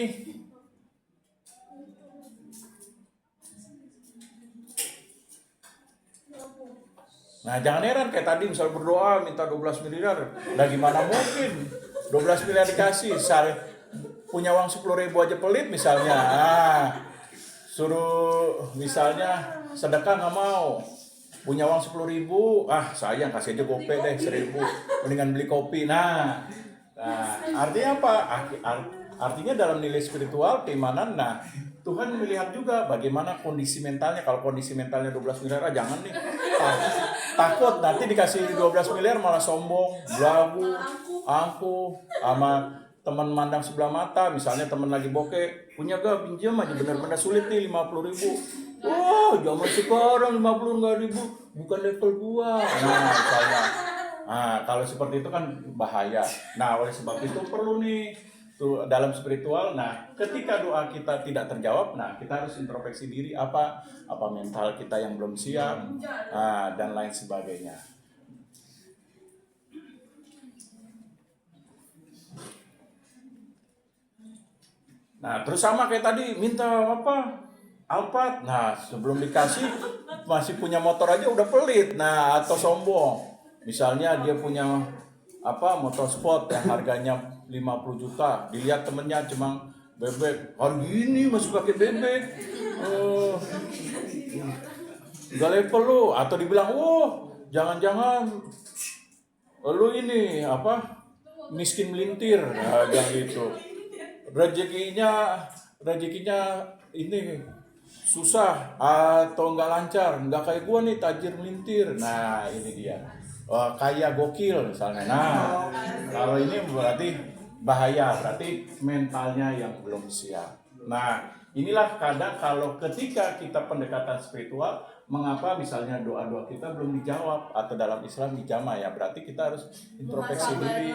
Nah, jangan heran kayak tadi misal berdoa minta 12 miliar. Nah, gimana mungkin 12 miliar dikasih? Punya uang 10.000 aja pelit misalnya. Suruh misalnya sedekah nggak mau. Punya uang 10.000, sayang kasih aja gope deh 1.000, mendingan beli kopi. Nah, artinya apa? Artinya dalam nilai spiritual keimanan, nah Tuhan melihat juga bagaimana kondisi mentalnya. Kalau kondisi mentalnya 12 miliar, jangan nih. Takut nanti dikasih 12 miliar malah sombong, belagu, angkuh, sama teman mandang sebelah mata. Misalnya teman lagi bokeh, punya gak pinjam aja, benar-benar sulit nih 50.000. Zaman sekarang 50.000 bukan level gua. Nah, misalnya. Nah, kalau seperti itu kan bahaya. Nah, oleh sebab itu perlu nih tuh dalam spiritual. Nah, ketika doa kita tidak terjawab, nah kita harus introspeksi diri, apa mental kita yang belum siap, dan lain sebagainya. Nah, terus sama kayak tadi minta apa? Alphard. Nah, sebelum dikasih masih punya motor aja udah pelit. Nah, atau sombong. Misalnya dia punya motor sport yang harganya 50 juta. Dilihat temennya cuma bebek. Harga ini masih pakai bebek. Gak level lu. Atau dibilang, jangan-jangan lu ini miskin melintir. Nah, yang gitu. Rezekinya ini susah atau nggak lancar, nggak kayak gua nih tajir melintir. Nah, ini dia kaya gokil misalnya. Nah, kalau ini berarti bahaya, berarti mentalnya yang belum siap. Nah, inilah kadang kalau ketika kita pendekatan spiritual, mengapa misalnya doa-doa kita belum dijawab, atau dalam Islam dijamah ya, berarti kita harus introspeksi diri.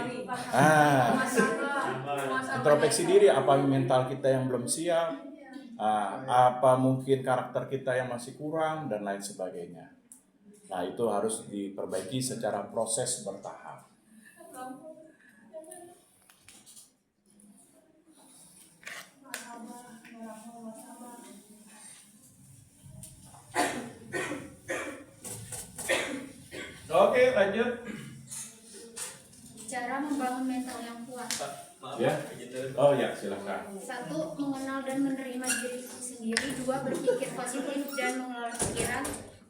Introspeksi diri, apa mental kita yang belum siap, apa mungkin karakter kita yang masih kurang, dan lain sebagainya. Nah, itu harus diperbaiki secara proses bertahap. Oke, lanjut. Cara membangun mental yang kuat. Maaf, Ya. izin dulu. Oh ya, silakan. 1. Mengenal dan menerima diri sendiri. 2. Berpikir positif dan mengelola pikiran.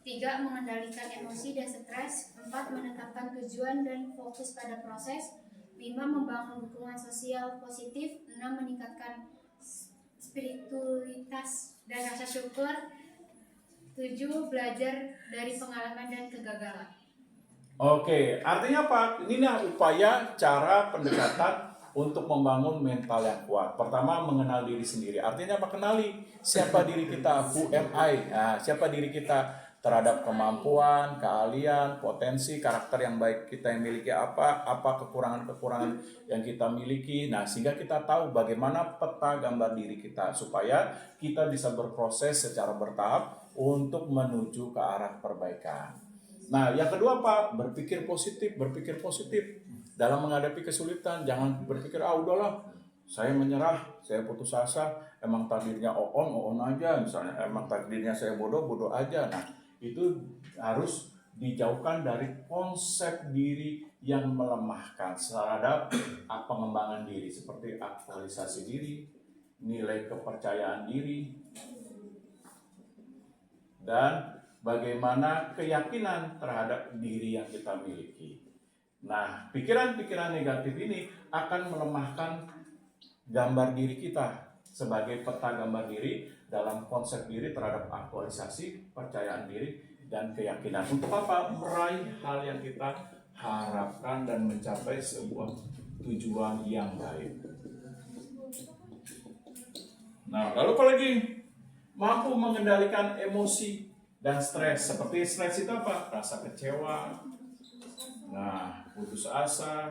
3. Mengendalikan emosi dan stres. 4. Menetapkan tujuan dan fokus pada proses. 5. Membangun dukungan sosial positif. 6. Meningkatkan spiritualitas dan rasa syukur. 7. Belajar dari pengalaman dan kegagalan. Oke, artinya apa? Ini upaya cara pendekatan untuk membangun mental yang kuat. Pertama, mengenal diri sendiri. Artinya apa? Kenali siapa diri kita, who am I? Nah, siapa diri kita terhadap kemampuan, keahlian, potensi, karakter yang baik kita yang miliki apa kekurangan-kekurangan yang kita miliki. Nah, sehingga kita tahu bagaimana peta gambar diri kita supaya kita bisa berproses secara bertahap untuk menuju ke arah perbaikan. Nah, yang kedua Pak, berpikir positif dalam menghadapi kesulitan. Jangan berpikir udahlah, saya menyerah, saya putus asa, emang takdirnya on aja, misalnya emang takdirnya saya bodoh aja. Nah, itu harus dijauhkan dari konsep diri yang melemahkan terhadap pengembangan diri seperti aktualisasi diri, nilai kepercayaan diri, dan bagaimana keyakinan terhadap diri yang kita miliki. Nah, pikiran-pikiran negatif ini akan melemahkan gambar diri kita sebagai peta gambar diri dalam konsep diri terhadap aktualisasi, percayaan diri, dan keyakinan. Untuk apa? Meraih hal yang kita harapkan dan mencapai sebuah tujuan yang baik. Nah, lalu apa lagi? Mampu mengendalikan emosi dan stres. Seperti stres itu apa? Rasa kecewa, nah, putus asa,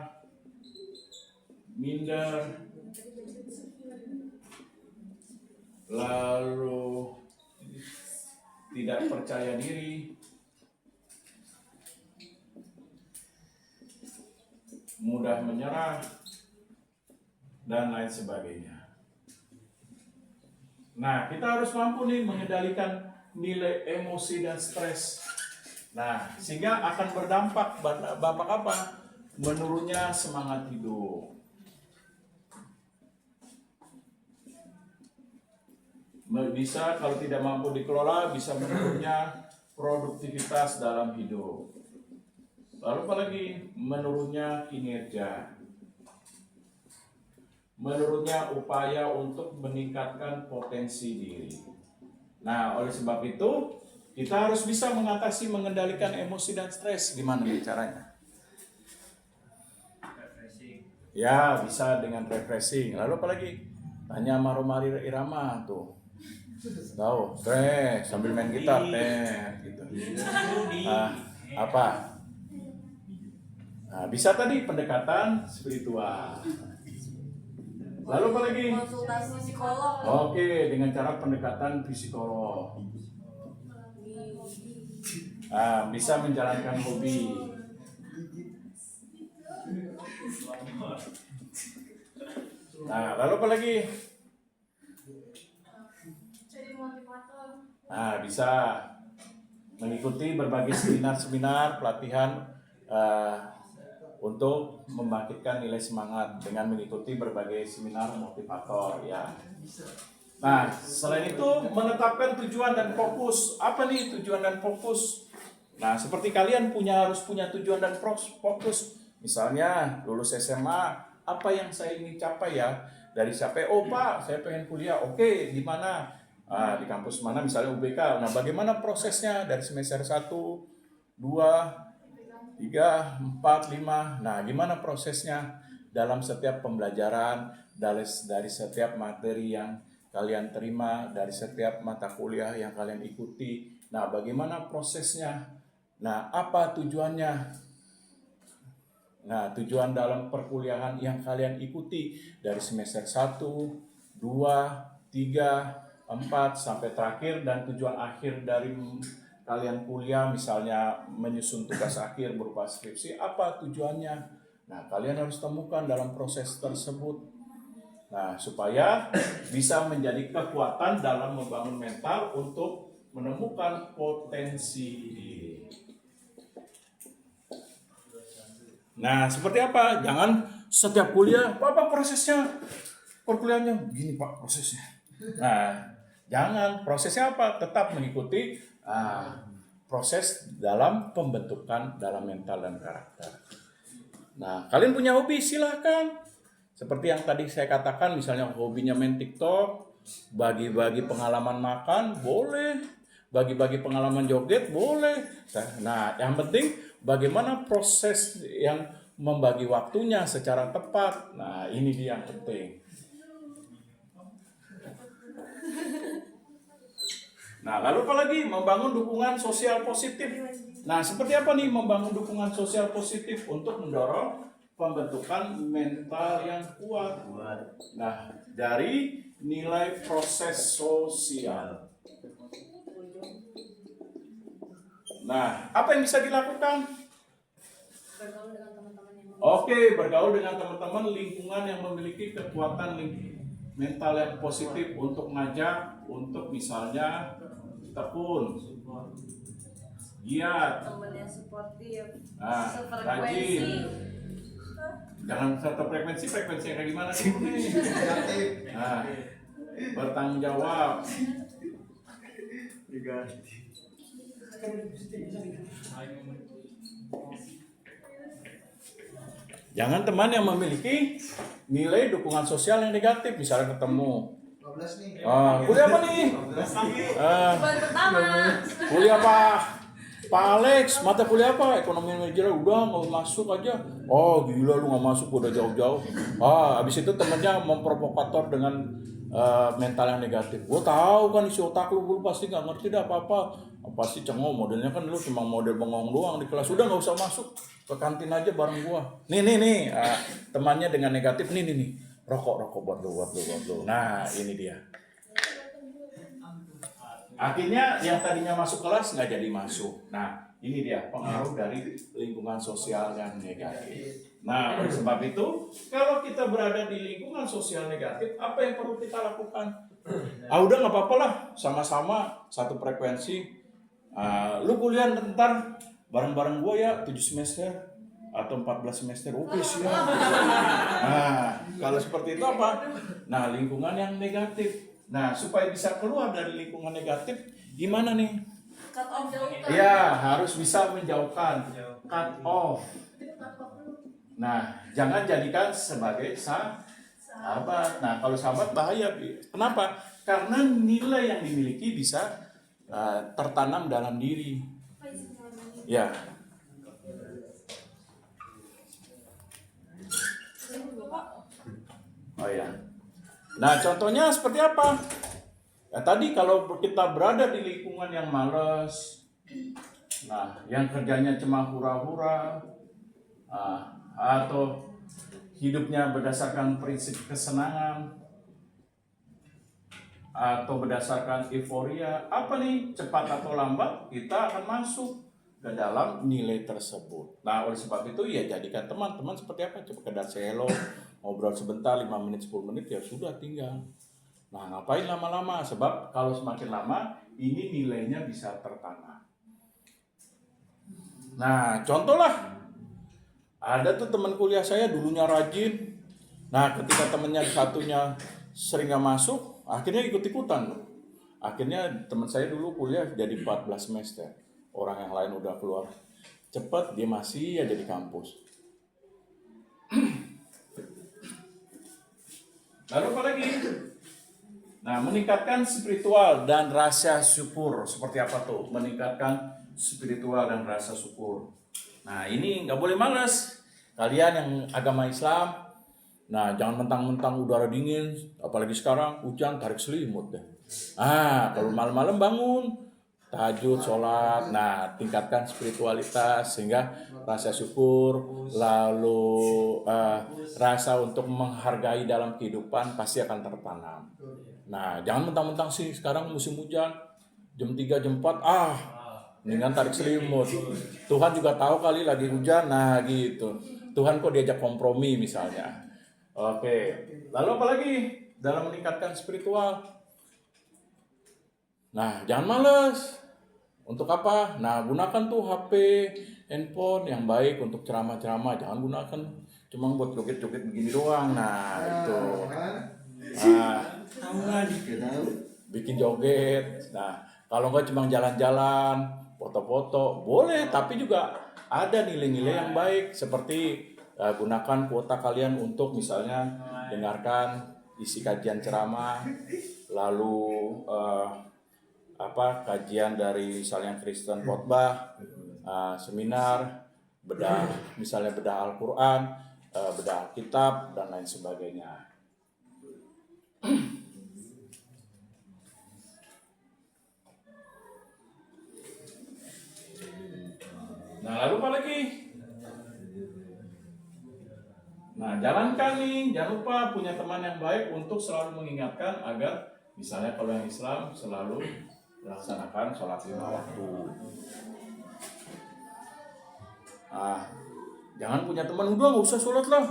minder, lalu tidak percaya diri, mudah menyerah, dan lain sebagainya. Nah, kita harus mampu nih mengendalikan nilai emosi dan stres. Nah, sehingga akan berdampak apa? Menurunnya semangat hidup. Bisa kalau tidak mampu dikelola, bisa menurunnya produktivitas dalam hidup. Lalu apa lagi? Menurunnya kinerja. Menurunnya upaya untuk meningkatkan potensi diri. Nah, oleh sebab itu, kita harus bisa mengendalikan emosi dan stres. Gimana nih caranya? Refreshing. Ya, bisa dengan refreshing. Lalu apa lagi? Tanya sama Romari Irama tuh. Tahu, sambil main gitar, gitu. Apa? Nah, bisa tadi pendekatan spiritual. Lalu apa lagi? Konsultasi psikolog. Oke, dengan cara pendekatan psikolog. Nah, bisa menjalankan hobi. Nah, lalu apa lagi? Jadi motivator. Nah, bisa mengikuti berbagai seminar-seminar pelatihan untuk membangkitkan nilai semangat dengan mengikuti berbagai seminar motivator ya. Nah, selain itu menetapkan tujuan dan fokus. Apa nih tujuan dan fokus? Nah, seperti kalian harus punya tujuan dan fokus. Misalnya lulus SMA, apa yang saya ingin capai ya? Dari siapa? Oh Pak, saya pengen kuliah. Oke, di mana? Di kampus mana? Misalnya UBK. Nah, bagaimana prosesnya dari semester 1, 2, 3, 4, 5. Nah, gimana prosesnya dalam setiap pembelajaran, dari setiap materi yang kalian terima, dari setiap mata kuliah yang kalian ikuti. Nah, bagaimana prosesnya? Nah, apa tujuannya? Nah, tujuan dalam perkuliahan yang kalian ikuti dari semester 1, 2, 3, 4 sampai terakhir, dan tujuan akhir dari kalian kuliah misalnya menyusun tugas akhir berupa skripsi, apa tujuannya? Nah, kalian harus temukan dalam proses tersebut. Nah, supaya bisa menjadi kekuatan dalam membangun mental untuk menemukan potensi diri. Nah, seperti apa? Jangan setiap kuliah, apa prosesnya? Perkuliahannya begini Pak prosesnya. Nah, jangan. Prosesnya apa? Tetap mengikuti proses dalam pembentukan dalam mental dan karakter. Nah, kalian punya hobi silahkan. Seperti yang tadi saya katakan, misalnya hobinya main TikTok, bagi-bagi pengalaman makan, boleh. Bagi-bagi pengalaman joget, boleh. Nah, yang penting bagaimana proses yang membagi waktunya secara tepat. Nah, ini dia yang penting. Nah, lalu apa lagi? Membangun dukungan sosial positif. Nah, seperti apa nih membangun dukungan sosial positif untuk mendorong pembentukan mental yang kuat? Nah, dari nilai proses sosial. Nah, apa yang bisa dilakukan? Bergaul dengan teman-teman yang Oke, bergaul dengan teman-teman lingkungan yang memiliki kekuatan mental yang positif untuk ngajak, untuk misalnya tekun, giat, teman yang suportif, rajin. sefrekuensi. Jangan satu frekuensi yang kayak gimana sih? Nah, bertanggung jawab. Jangan teman yang memiliki nilai dukungan sosial yang negatif, misalnya ketemu. 12 nih. Kuliah apa nih? Bulan pertama. Kuliah apa? Pak Alex, mata kuliah apa? Ekonomi manajerial. Udah nggak masuk aja. Oh gila lu nggak masuk, udah jauh-jauh. Abis itu temennya memprovokator dengan mental yang negatif. Gue tahu kan isi otak lu pasti nggak ngerti dah apa-apa. Pasti cengok modelnya kan lu cuma model bengong doang di kelas. Udah nggak usah masuk, ke kantin aja bareng gua. Nih. Temannya dengan negatif nih. Rokok buat lu. Nah ini dia. Akhirnya yang tadinya masuk kelas nggak jadi masuk. Nah ini dia pengaruh dari lingkungan sosial yang negatif. Nah oleh sebab itu kalau kita berada di lingkungan sosial negatif, apa yang perlu kita lakukan? Udah nggak apa-apa lah, sama-sama satu frekuensi. Lu kuliah ntar bareng-bareng gue ya 7 semester atau 14 semester, oke sih ya. Nah kalau seperti itu apa? Nah lingkungan yang negatif. Nah supaya bisa keluar dari lingkungan negatif, gimana nih? Cut off jauhkan. Ya harus bisa menjauhkan, cut off. Nah jangan jadikan sebagai sahabat. Nah kalau sahabat bahaya. Kenapa? Karena nilai yang dimiliki bisa tertanam dalam diri. Ya. Oh ya. Nah, contohnya seperti apa? Ya, tadi kalau kita berada di lingkungan yang malas, nah, yang kerjanya cuma hura-hura, atau hidupnya berdasarkan prinsip kesenangan, atau berdasarkan euforia, apa nih cepat atau lambat kita akan masuk ke dalam nilai tersebut. Nah oleh sebab itu ya jadikan teman-teman seperti apa, sekedar hello, ngobrol sebentar 5 menit 10 menit ya sudah tinggal. Nah ngapain lama-lama, sebab kalau semakin lama ini nilainya bisa tertanam. Nah contoh lah, ada tuh teman kuliah saya dulunya rajin. Nah ketika temennya satunya sering gak masuk, akhirnya ikut-ikutan. Akhirnya teman saya dulu kuliah jadi 14 semester. Orang yang lain udah keluar cepat, dia masih aja di kampus. Lalu apa lagi? Nah, meningkatkan spiritual dan rasa syukur. Seperti apa tuh? Meningkatkan spiritual dan rasa syukur. Nah, ini nggak boleh malas. Kalian yang agama Islam, nah jangan mentang-mentang udara dingin, apalagi sekarang hujan, tarik selimut deh. Kalau malam-malam bangun, tahajud, sholat, nah tingkatkan spiritualitas sehingga rasa syukur, lalu rasa untuk menghargai dalam kehidupan pasti akan tertanam. Nah jangan mentang-mentang sih sekarang musim hujan, jam 3, jam 4, mendingan tarik selimut. Tuhan juga tahu kali lagi hujan, nah gitu. Tuhan kok diajak kompromi misalnya. Oke, lalu apa lagi dalam meningkatkan spiritual? Nah, jangan males. Untuk apa? Nah, gunakan tuh HP, handphone yang baik untuk ceramah-ceramah. Jangan gunakan cuma buat joget-joget begini doang. Nah, itu. Nah, bikin joget. Nah, kalau nggak cuma jalan-jalan, foto-foto, boleh. Tapi juga ada nilai-nilai yang baik. Seperti gunakan kuota kalian untuk misalnya dengarkan isi kajian ceramah, lalu kajian dari misalnya Kristen khotbah, seminar, misalnya bedah Al-Quran, bedah Alkitab dan lain sebagainya. Nah, lalu apa lagi? Nah, jalankan nih, jangan lupa punya teman yang baik untuk selalu mengingatkan agar misalnya kalau yang Islam selalu melaksanakan sholat 5 waktu. Jangan punya teman, udah nggak usah sholat lah,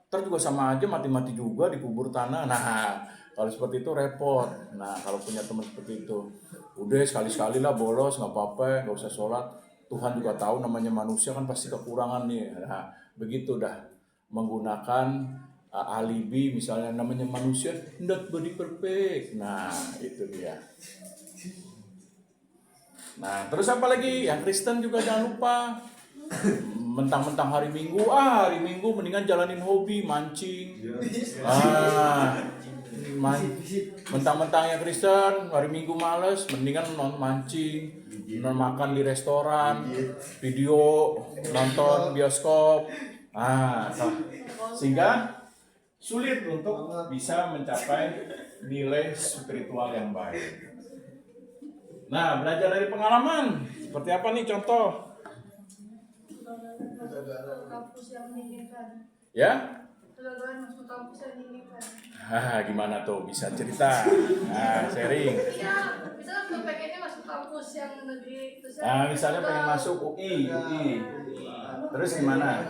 ntar juga sama aja mati-mati juga dikubur tanah. Nah, kalau seperti itu repot. Nah, kalau punya teman seperti itu, udah sekali-sekali lah bolos, nggak apa-apa, nggak usah sholat. Tuhan juga tahu namanya manusia kan pasti kekurangan nih. Nah, begitu dah menggunakan alibi misalnya namanya manusia not body perfect. Nah, itu dia. Nah, terus apa lagi? Yang Kristen juga jangan lupa. Mentang-mentang hari Minggu mendingan jalanin hobi mancing. Mentang-mentang yang Kristen hari Minggu males, mendingan mancing, makan di restoran, video, nonton bioskop. Sehingga sulit untuk bisa mencapai nilai spiritual yang baik. Nah, belajar dari pengalaman. Seperti apa nih contoh? Kampus yang menginginkan. Ya? Kegagalan masuk kampus yang menginginkan. Gimana tuh? Bisa cerita? Sharing. Iya, misalnya aku pengennya masuk kampus yang negeri. Misalnya pengen masuk UI. Terus gimana?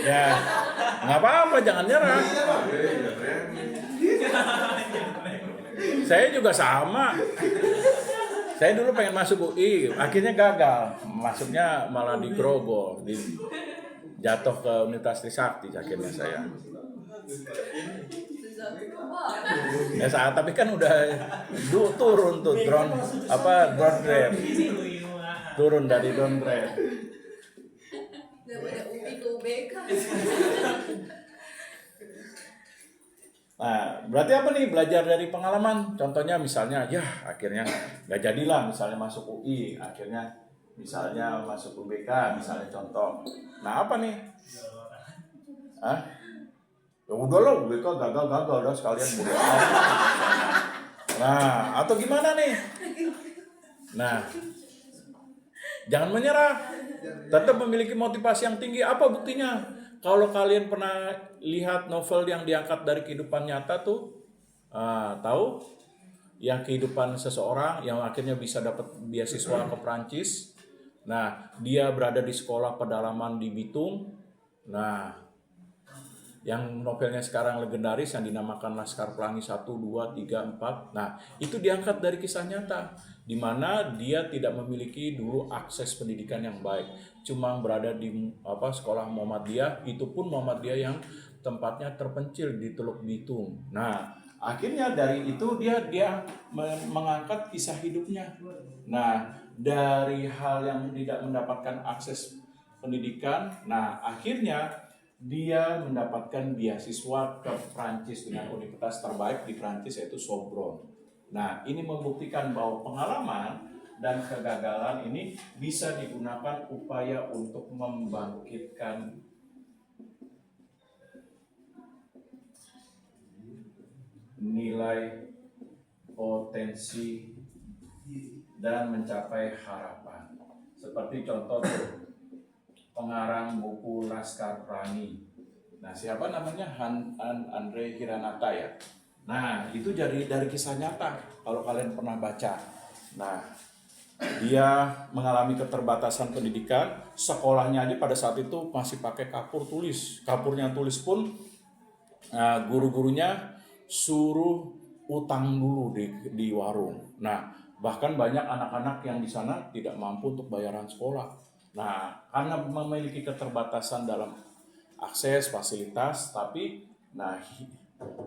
Ya, nggak apa-apa, jangan nyerah. Saya juga sama. Saya dulu pengen masuk UI, akhirnya gagal. Masuknya malah di Grogol, jatuh ke Universitas Trisakti akhirnya saya. Tapi kan udah turun tuh downgrade. Turun dari downgrade. Daripada UPI ke UBK. Nah, berarti apa nih belajar dari pengalaman? Contohnya misalnya, akhirnya nggak jadilah misalnya masuk UI, akhirnya misalnya masuk UBK, misalnya contoh. Nah, apa nih? Ya udahlah, UBK gagal dah sekalian bodo amat. Nah, atau gimana nih? Nah, jangan menyerah. Tetap memiliki motivasi yang tinggi. Apa buktinya? Kalau kalian pernah lihat novel yang diangkat dari kehidupan nyata tuh, tahu yang kehidupan seseorang yang akhirnya bisa dapat beasiswa ke Prancis. Nah, dia berada di sekolah pedalaman di Bitung. Nah, yang novelnya sekarang legendaris yang dinamakan Laskar Pelangi 1, 2, 3, 4. Nah, itu diangkat dari kisah nyata, di mana dia tidak memiliki dulu akses pendidikan yang baik. Cuma berada di sekolah Muhammadiyah, itu pun Muhammadiyah yang tempatnya terpencil di Teluk Bitung. Nah, akhirnya dari itu dia mengangkat kisah hidupnya. Nah, dari hal yang tidak mendapatkan akses pendidikan, nah akhirnya dia mendapatkan beasiswa ke Prancis dengan universitas terbaik di Prancis yaitu Sorbonne. Nah, ini membuktikan bahwa pengalaman dan kegagalan ini bisa digunakan upaya untuk membangkitkan nilai, potensi, dan mencapai harapan. Seperti contoh pengarang buku Laskar Pelangi. Nah, siapa namanya? Andre Hiranata ya. Nah, itu dari kisah nyata kalau kalian pernah baca. Nah, dia mengalami keterbatasan pendidikan, sekolahnya aja pada saat itu masih pakai kapur tulis. Kapurnya tulis pun guru-gurunya suruh utang dulu di warung. Nah, bahkan banyak anak-anak yang di sana tidak mampu untuk bayaran sekolah. Nah, karena memiliki keterbatasan dalam akses fasilitas, tapi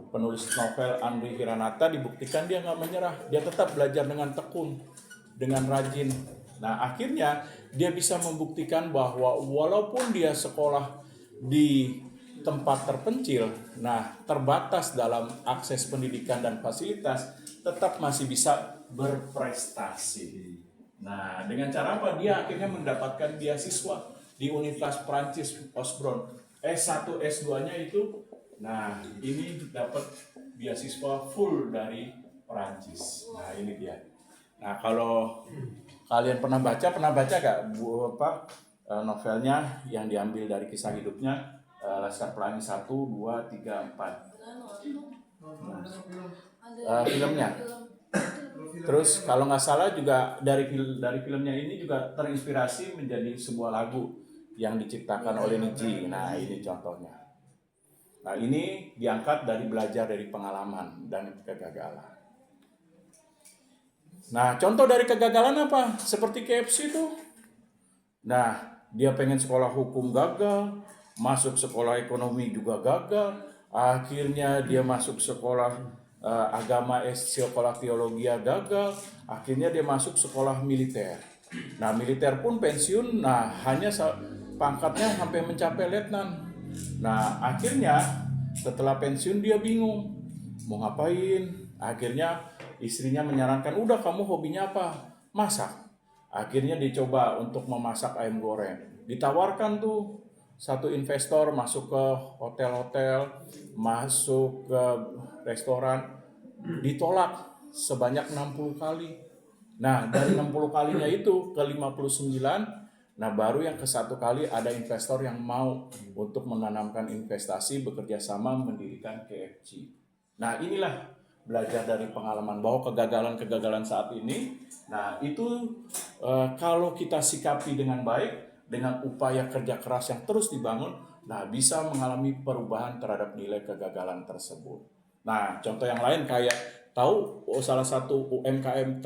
penulis novel Andri Hiranata dibuktikan dia nggak menyerah, dia tetap belajar dengan tekun, dengan rajin. Nah, akhirnya dia bisa membuktikan bahwa walaupun dia sekolah di tempat terpencil, terbatas dalam akses pendidikan dan fasilitas, tetap masih bisa berprestasi. Nah, dengan cara apa? Dia akhirnya mendapatkan beasiswa di Universitas Prancis Osborne. S1, S2-nya itu, ini dapat beasiswa full dari Prancis. Nah, ini dia. Nah, kalau kalian pernah baca gak novelnya yang diambil dari kisah hidupnya Laskar Pelangi 1, 2, 3, 4. Filmnya. Terus kalau nggak salah juga dari filmnya ini juga terinspirasi menjadi sebuah lagu yang diciptakan oleh Niji. Nah, ini contohnya. Nah, ini diangkat dari belajar dari pengalaman dan kegagalan. Nah, contoh dari kegagalan apa? Seperti KFC itu. Nah, dia pengen sekolah hukum gagal, masuk sekolah ekonomi juga gagal, akhirnya dia masuk sekolah agama, sekolah teologi gagal, akhirnya dia masuk sekolah militer. Nah, militer pun pensiun, hanya pangkatnya sampai mencapai letnan. Nah, akhirnya setelah pensiun dia bingung mau ngapain. Akhirnya istrinya menyarankan, udah kamu hobinya apa? Masak. Akhirnya dicoba untuk memasak ayam goreng. Ditawarkan tuh satu investor masuk ke hotel-hotel, masuk ke restoran, ditolak sebanyak 60 kali. Nah, dari 60 kalinya itu ke 59, baru yang ke satu kali ada investor yang mau untuk menanamkan investasi, bekerja sama mendirikan KFC. Nah, inilah belajar dari pengalaman bahwa kegagalan-kegagalan saat ini, itu kalau kita sikapi dengan baik, dengan upaya kerja keras yang terus dibangun, bisa mengalami perubahan terhadap nilai kegagalan tersebut. Nah, contoh yang lain kayak tahu salah satu UMKM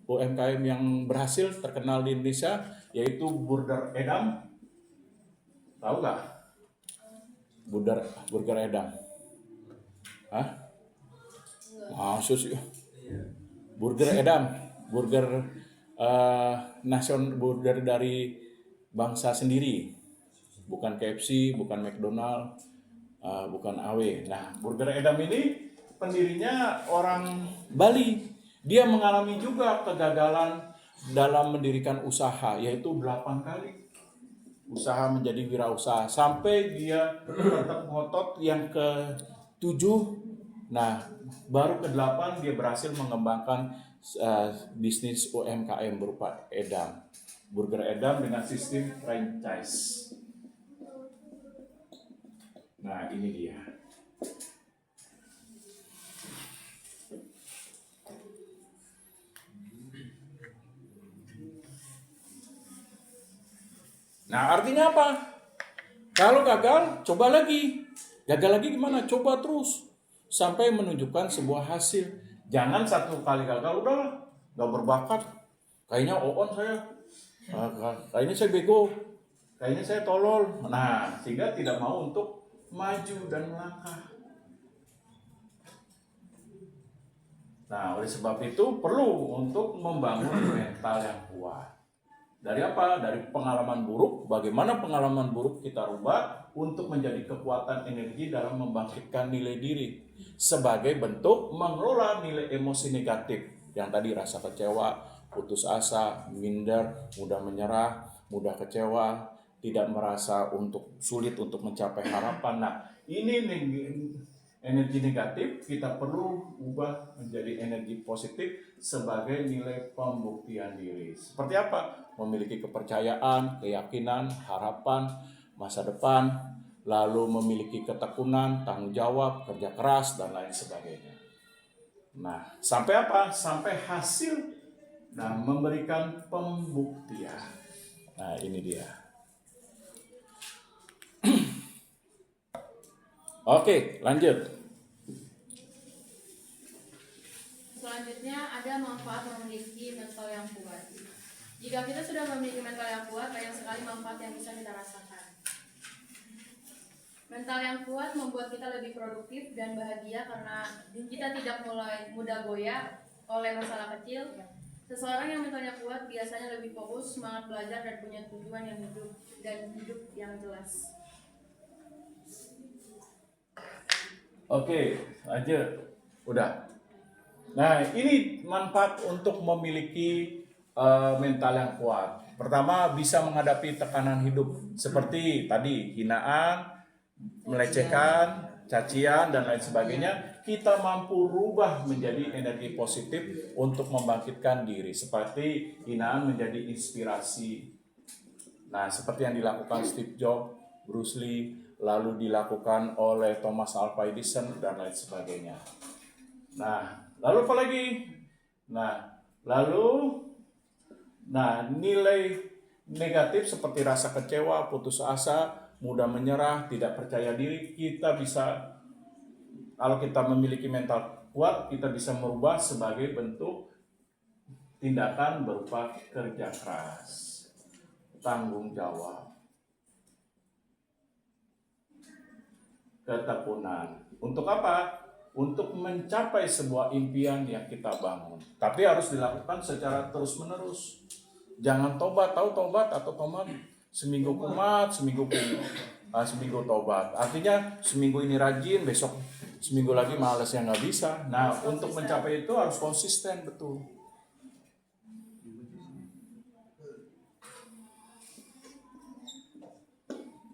UMKM yang berhasil terkenal di Indonesia yaitu Burger Edam. Tahu nggak? Burger Edam. Hah? Maksud sih. Burger Edam, burger burger dari bangsa sendiri, bukan KFC, bukan McDonald, bukan AW. Nah, Burger Edam ini pendirinya orang Bali. Dia mengalami juga kegagalan dalam mendirikan usaha, yaitu 8 kali usaha menjadi wirausaha sampai dia tetap ngotot yang ke-7. Baru ke-8 dia berhasil mengembangkan bisnis UMKM berupa Edam, Burger Edam dengan sistem franchise. Nah, ini dia. Nah, artinya apa? Kalau gagal, coba lagi. Gagal lagi gimana? Coba terus sampai menunjukkan sebuah hasil. Jangan satu kali gagal, udahlah, gak berbakat. Kayaknya oon saya, kayaknya saya bego, kayaknya saya tolol. Nah, sehingga tidak mau untuk maju dan melangkah. Nah, oleh sebab itu perlu untuk membangun mental yang kuat. Dari apa? Dari pengalaman buruk. Bagaimana pengalaman buruk kita rubah untuk menjadi kekuatan energi dalam membangkitkan nilai diri sebagai bentuk mengelola nilai emosi negatif yang tadi rasa kecewa, putus asa, minder, mudah menyerah, mudah kecewa, tidak merasa sulit untuk mencapai harapan. Nah, ini energi negatif kita perlu ubah menjadi energi positif sebagai nilai pembuktian diri. Seperti apa? Memiliki kepercayaan, keyakinan, harapan, masa depan, lalu memiliki ketekunan, tanggung jawab, kerja keras, dan lain sebagainya. Nah, sampai apa? Sampai hasil, nah, memberikan pembuktian. Nah, ini dia. Oke, lanjut. Selanjutnya ada manfaat memiliki mental yang kuat. Jika kita sudah memiliki mental yang kuat, banyak sekali manfaat yang bisa kita rasakan. Mental yang kuat membuat kita lebih produktif dan bahagia karena kita tidak mulai mudah goyah oleh masalah kecil. Seseorang yang mentalnya kuat biasanya lebih fokus, semangat belajar, dan punya tujuan yang hidup yang jelas. Oke, lanjut. Udah. Nah, ini manfaat untuk memiliki mental yang kuat. Pertama, bisa menghadapi tekanan hidup seperti tadi hinaan, melecehkan, cacian, dan lain sebagainya. Kita mampu rubah menjadi energi positif untuk membangkitkan diri, seperti hinaan menjadi inspirasi. Nah, seperti yang dilakukan Steve Jobs, Bruce Lee, lalu dilakukan oleh Thomas Alva Edison, dan lain sebagainya. Nah, lalu apa lagi? Nah, nilai negatif seperti rasa kecewa, putus asa, mudah menyerah, tidak percaya diri, kita bisa, kalau kita memiliki mental kuat, kita bisa merubah sebagai bentuk tindakan berupa kerja keras, tanggung jawab, ketekunan. Untuk apa? Untuk mencapai sebuah impian yang kita bangun. Tapi harus dilakukan secara terus-menerus. Jangan tobat, tahu tobat atau tobat? Seminggu kumat, seminggu tobat. Artinya seminggu ini rajin, besok seminggu lagi malas, yang nggak bisa. Nah, untuk mencapai itu harus konsisten, betul.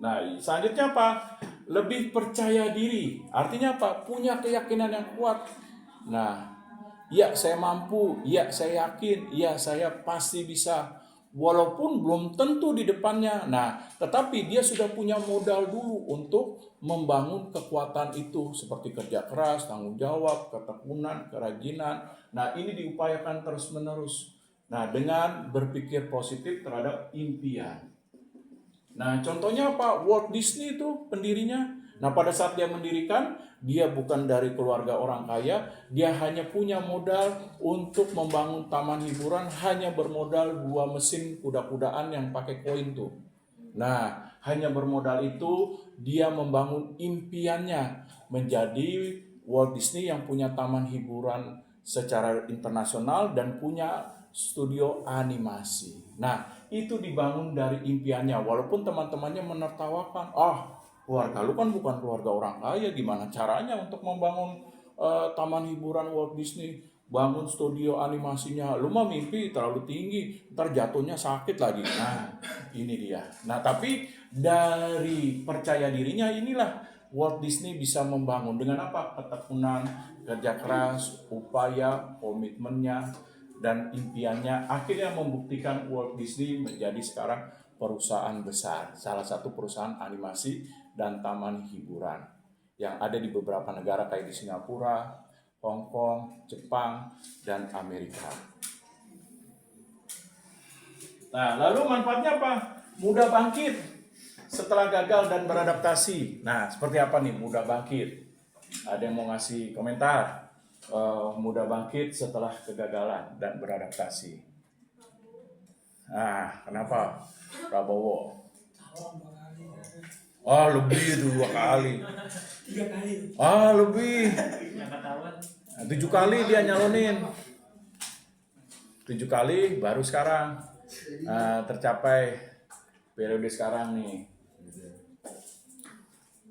Nah, selanjutnya apa? Lebih percaya diri. Artinya apa? Punya keyakinan yang kuat. Nah, ya saya mampu, ya saya yakin, ya saya pasti bisa. Walaupun belum tentu di depannya. Nah, tetapi dia sudah punya modal dulu untuk membangun kekuatan itu. Seperti kerja keras, tanggung jawab, ketekunan, kerajinan. Nah, ini diupayakan terus-menerus. Nah, dengan berpikir positif terhadap impian. Nah, contohnya apa? Walt Disney itu pendirinya. Nah, pada saat dia mendirikan, dia bukan dari keluarga orang kaya, dia hanya punya modal untuk membangun taman hiburan, hanya bermodal 2 mesin kuda-kudaan yang pakai koin tuh. Nah, hanya bermodal itu, dia membangun impiannya menjadi Walt Disney yang punya taman hiburan secara internasional dan punya studio animasi. Nah, itu dibangun dari impiannya, walaupun teman-temannya menertawakan, keluarga lu kan bukan keluarga orang kaya, gimana caranya untuk membangun taman hiburan Walt Disney, bangun studio animasinya, lu mah mimpi terlalu tinggi, ntar jatuhnya sakit lagi. Nah, ini dia. Nah, tapi dari percaya dirinya inilah Walt Disney bisa membangun dengan apa? Ketekunan, kerja keras, upaya, komitmennya, dan impiannya akhirnya membuktikan Walt Disney menjadi sekarang perusahaan besar, salah satu perusahaan animasi dan taman hiburan yang ada di beberapa negara kayak di Singapura, Hong Kong, Jepang, dan Amerika. Nah, lalu manfaatnya apa? Mudah bangkit setelah gagal dan beradaptasi. Nah, seperti apa nih mudah bangkit? Ada yang mau ngasih komentar? Mudah bangkit setelah kegagalan dan beradaptasi. Nah, kenapa? Prabowo. Lebih itu 2 kali. 3 kali. Lebih. 7 kali dia nyalonin. 7 kali baru sekarang tercapai periode sekarang nih.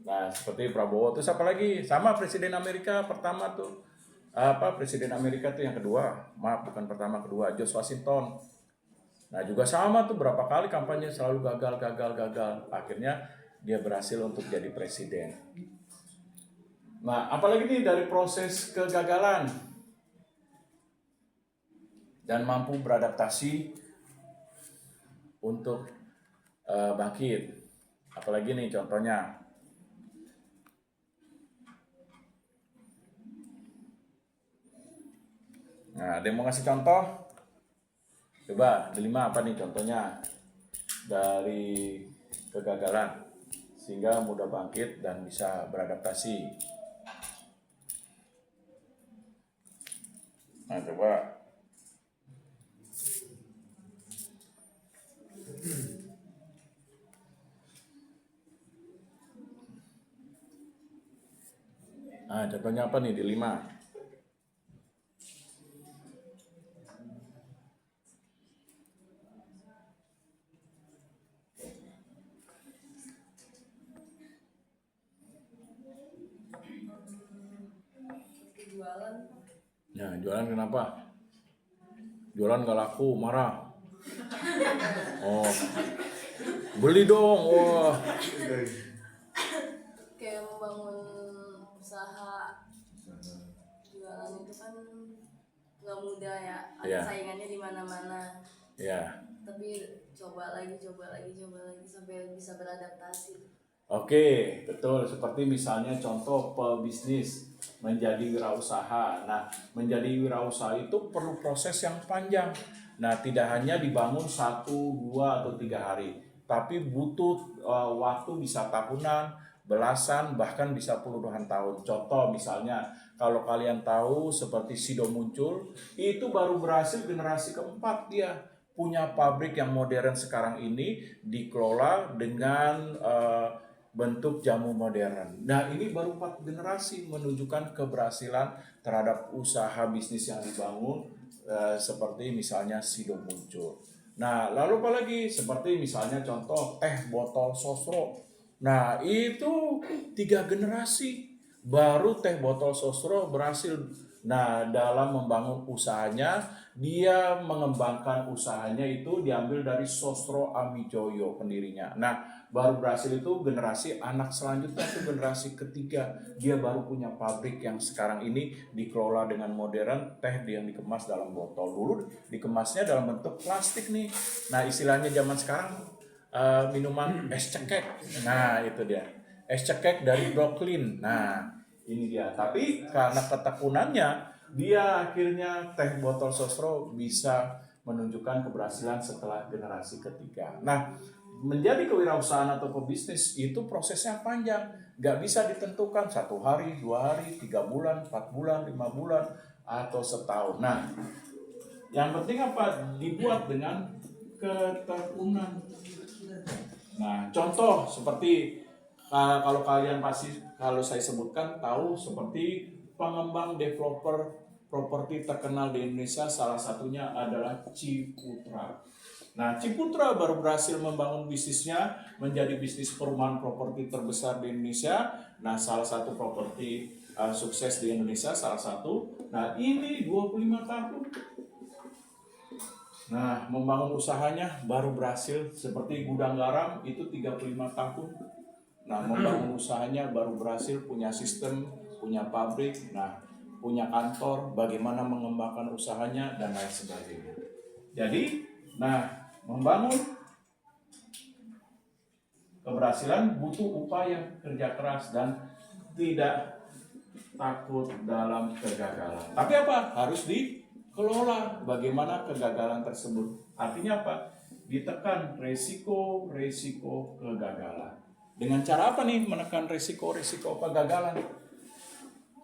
Nah, seperti Prabowo. Terus apa lagi? Sama Presiden Amerika pertama tuh. Presiden Amerika tuh yang kedua. Maaf, bukan pertama, kedua. George Washington. Nah, juga sama tuh berapa kali kampanye selalu gagal. Akhirnya dia berhasil untuk jadi presiden. Nah, apalagi nih dari proses kegagalan dan mampu beradaptasi untuk bangkit. Apalagi nih contohnya. Nah, ada yang mau ngasih contoh? Coba, delima apa nih contohnya dari kegagalan sehingga mudah bangkit dan bisa beradaptasi. Nah, coba. Nah, contohnya apa nih delima? Jualan. Nah, jualan kenapa? Jualan gak laku, marah. Oh, beli dong. Wah. Kayak membangun usaha jualan itu kan nggak mudah ya. Ada Iya. saingannya di mana-mana. Ya. Tapi coba lagi sampai bisa beradaptasi. Oke, betul. Seperti misalnya contoh pebisnis menjadi wirausaha. Nah, menjadi wirausaha itu perlu proses yang panjang. Nah, tidak hanya dibangun 1, 2, atau 3 hari, tapi butuh waktu bisa tahunan, belasan, bahkan bisa puluhan tahun. Contoh misalnya, kalau kalian tahu seperti Sido Muncul, itu baru berhasil generasi keempat dia. Punya pabrik yang modern sekarang ini dikelola dengan bentuk jamu modern. Nah, ini baru 4 generasi menunjukkan keberhasilan terhadap usaha bisnis yang dibangun seperti misalnya Sido Muncul. Nah, lalu apa lagi? Seperti misalnya contoh teh botol sosro. Nah, itu 3 generasi baru teh botol sosro berhasil. Nah, dalam membangun usahanya, dia mengembangkan usahanya itu diambil dari Sosro Amijoyo pendirinya. Nah, baru berhasil itu generasi anak selanjutnya itu generasi ketiga. Dia baru punya pabrik yang sekarang ini dikelola dengan modern, teh yang dikemas dalam botol. Dulu dikemasnya dalam bentuk plastik nih. Nah, istilahnya zaman sekarang minuman es cekek. Nah, itu dia. Es cekek dari Brooklyn. Nah, ini dia. Tapi karena ketekunannya, dia akhirnya teh botol sosro bisa menunjukkan keberhasilan setelah generasi ketiga. Nah, menjadi kewirausahaan atau pebisnis itu prosesnya panjang. Gak bisa ditentukan 1 hari, 2 hari, 3 bulan, 4 bulan, 5 bulan, atau setahun. Nah, yang penting apa? Dibuat dengan ketekunan. Nah, contoh seperti kalau kalian pasti kalau saya sebutkan tahu seperti pengembang developer properti terkenal di Indonesia, salah satunya adalah Ciputra. Nah, Ciputra baru berhasil membangun bisnisnya menjadi bisnis perumahan properti terbesar di Indonesia. Nah, salah satu properti sukses di Indonesia, salah satu. Nah, ini 25 tahun. Nah, membangun usahanya baru berhasil seperti gudang garam itu 35 tahun. Nah, membangun usahanya baru berhasil, punya sistem, punya pabrik, nah, punya kantor, bagaimana mengembangkan usahanya dan lain sebagainya. Jadi, nah, membangun keberhasilan butuh upaya kerja keras dan tidak takut dalam kegagalan. Tapi apa? Harus dikelola bagaimana kegagalan tersebut. Artinya apa? Ditekan resiko kegagalan. Dengan cara apa nih menekan resiko kegagalan?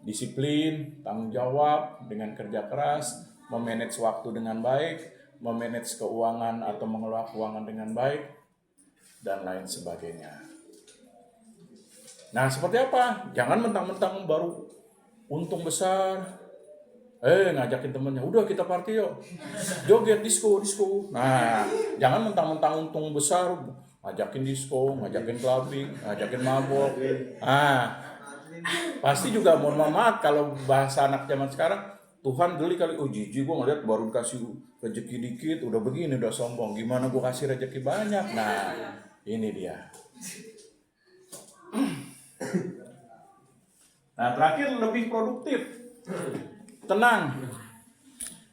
Disiplin, tanggung jawab, dengan kerja keras, memanage waktu dengan baik, memanage keuangan atau mengelola keuangan dengan baik, dan lain sebagainya. Nah, seperti apa? Jangan mentang-mentang baru untung besar, ngajakin temennya, udah kita party yuk, joget disco. Nah, jangan mentang-mentang untung besar, ngajakin disco, ngajakin clubbing, ngajakin mabok. Nah, pasti juga mohon maaf kalau bahasa anak zaman sekarang, Tuhan geli kali, jijik gue ngeliat baru kasih rezeki dikit, udah begini, udah sombong, gimana gue kasih rezeki banyak. Nah, ini dia. Nah, terakhir lebih produktif, tenang,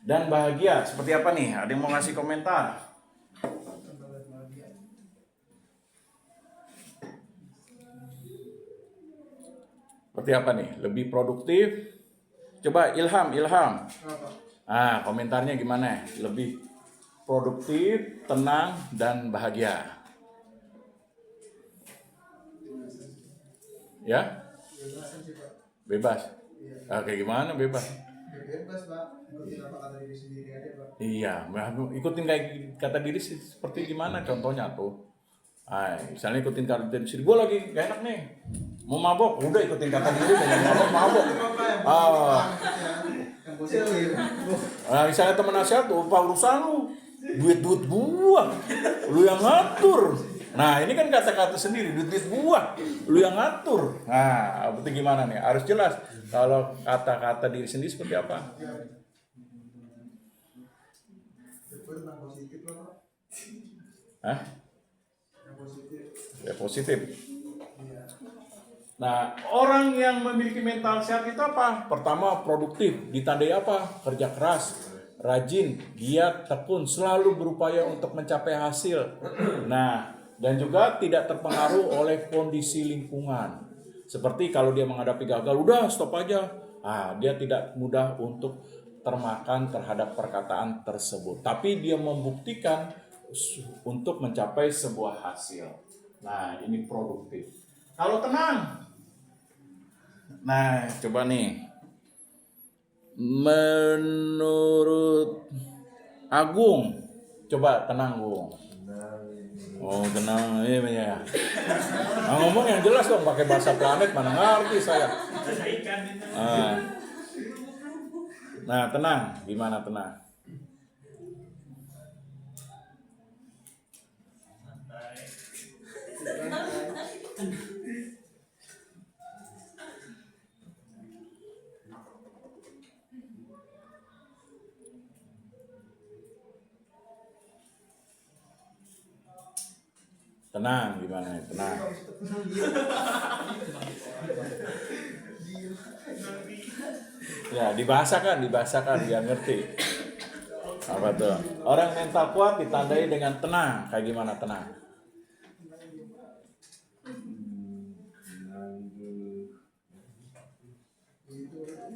dan bahagia. Seperti apa nih? Ada yang mau ngasih komentar? Seperti apa nih? Lebih produktif? Coba Ilham. Komentarnya gimana? Lebih produktif, tenang, dan bahagia. Ya? Bebas. Kayak gimana bebas? Bebas Pak, ikutin apa kata diri sendiri aja Pak. Iya, ikutin kayak kata diri seperti gimana contohnya tuh. Misalnya ikutin kata diri sendiri, gue lagi gak enak nih, mau mabok, udah ikutin kata diri, mau mabok. Yang positif. Misalnya teman nasihat, apa urusan lu? Duit gua, lu yang ngatur. Nah, ini kan kata-kata sendiri, duit gua, lu yang ngatur. Nah, berarti gimana nih? Harus jelas. Kalau kata-kata diri sendiri seperti apa? Itu tentang positif lah Pak. Hah? Yang positif. Ya positif. Iya. Nah, orang yang memiliki mental sehat itu apa? Pertama, produktif. Ditandai apa? Kerja keras, rajin, giat, tekun, selalu berupaya untuk mencapai hasil. Nah, dan juga tidak terpengaruh oleh kondisi lingkungan. Seperti kalau dia menghadapi gagal, udah stop aja. Dia tidak mudah untuk termakan terhadap perkataan tersebut. Tapi dia membuktikan untuk mencapai sebuah hasil. Nah, ini produktif. Kalau tenang. Nah, coba nih. Menurut Agung, coba tenang, Gung. Oh, tenang, iya. Ngomong yang jelas dong, pakai bahasa planet, mana ngerti saya. Nah, tenang, gimana tenang? Tenang, gimana? Tenang. Ya, dibahasakan biar ngerti. Apa tuh? Orang mental kuat ditandai dengan tenang. Kayak gimana tenang?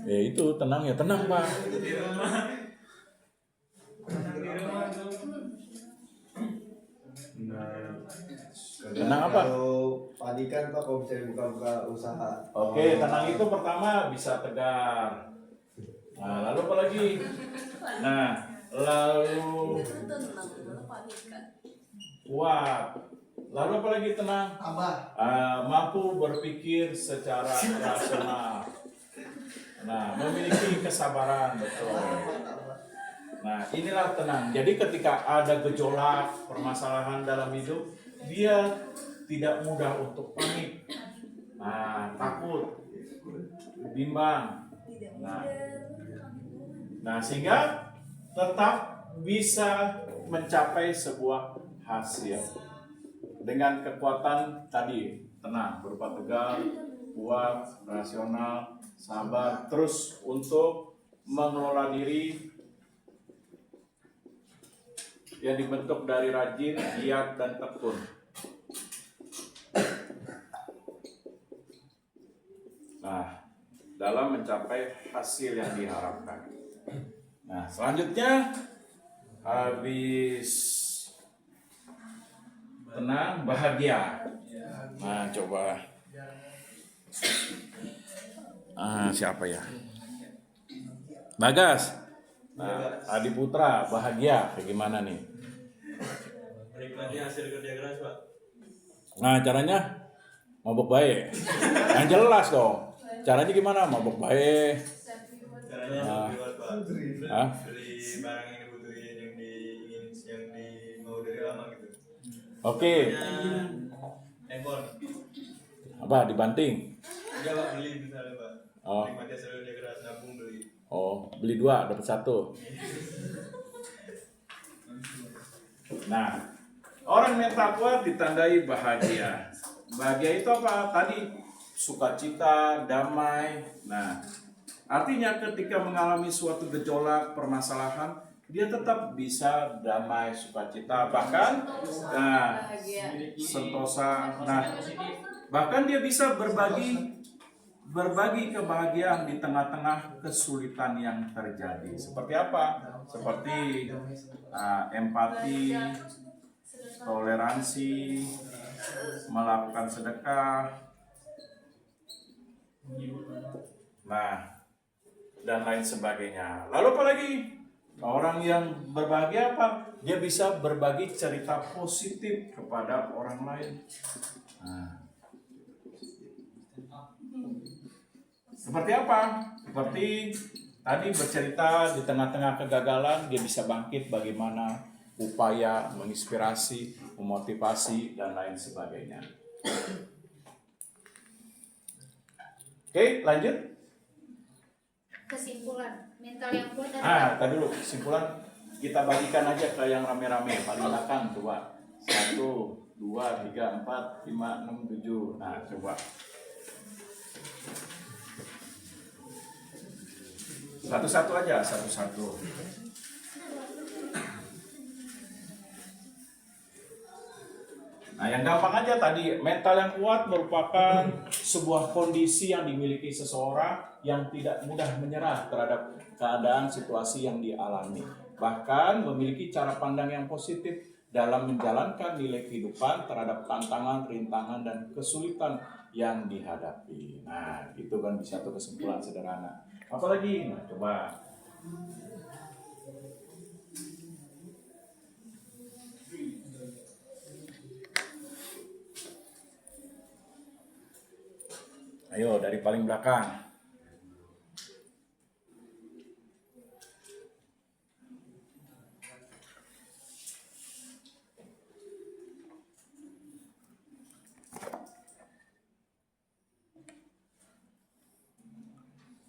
Ya itu tenang ya, tenang Pak. Tenang apa? Kalau panikan Pak, kalau bisa buka usaha. Oke, tenang itu pertama bisa tegar. Nah, lalu apa lagi? Nah, lalu kuat. Lalu apa lagi tenang? Mampu berpikir secara rasional. Nah, memiliki kesabaran, betul. Nah, inilah tenang. Jadi ketika ada gejolak, permasalahan dalam hidup, dia tidak mudah untuk panik. Nah, takut, bimbang. Nah, sehingga tetap bisa mencapai sebuah hasil dengan kekuatan tadi, tenang, berupa tegar, kuat, rasional, sabar, terus untuk mengelola diri yang dibentuk dari rajin, giat, dan tekun. Nah, dalam mencapai hasil yang diharapkan. Nah, selanjutnya habis tenang, bahagia. Nah, coba. Siapa ya? Bagas. Nah, Adi Putra, bahagia. Kayak gimana nih? Menikmati hasil kerja keras Pak. Nah, caranya mabok baik. Yang jelas dong. Caranya gimana? Mabok baik. Caranya beli Pak. Hah? Beli barang yang dibutuhin, yang mau dari lama gitu. Oke. Handphone. Apa? Dibanting? Enggak Pak, beli misalnya Pak. Oh. Menikmati hasil kerja keras, nabung beli. Oh, beli 2 dapat 1. Nah, orang mental kuat ditandai bahagia. Bahagia itu apa? Tadi sukacita, damai. Nah, artinya ketika mengalami suatu gejolak, permasalahan, dia tetap bisa damai, sukacita, bahkan sentosa. Nah, bahkan dia bisa berbagi berbagi kebahagiaan di tengah-tengah kesulitan yang terjadi. Seperti apa? Seperti empati, toleransi, melakukan sedekah, nah, dan lain sebagainya. Lalu apa lagi? Orang yang berbahagia apa? Dia bisa berbagi cerita positif kepada orang lain. Nah, seperti apa? Seperti tadi bercerita di tengah-tengah kegagalan, dia bisa bangkit bagaimana upaya menginspirasi, memotivasi, dan lain sebagainya. Oke, lanjut. Kesimpulan, mental yang kuat adalah Tadi dulu kesimpulan kita bagikan aja ke yang rame-rame paling belakang coba. 1, 2, 3, 4, 5, 6, 7. Nah, coba. Satu-satu aja, satu-satu. Nah, yang gampang aja tadi, mental yang kuat merupakan sebuah kondisi yang dimiliki seseorang yang tidak mudah menyerah terhadap keadaan situasi yang dialami. Bahkan memiliki cara pandang yang positif dalam menjalankan nilai kehidupan terhadap tantangan, rintangan, dan kesulitan yang dihadapi. Nah, itu kan bisa satu kesimpulan sederhana. Apalagi? Nah, coba. Ayo dari paling belakang.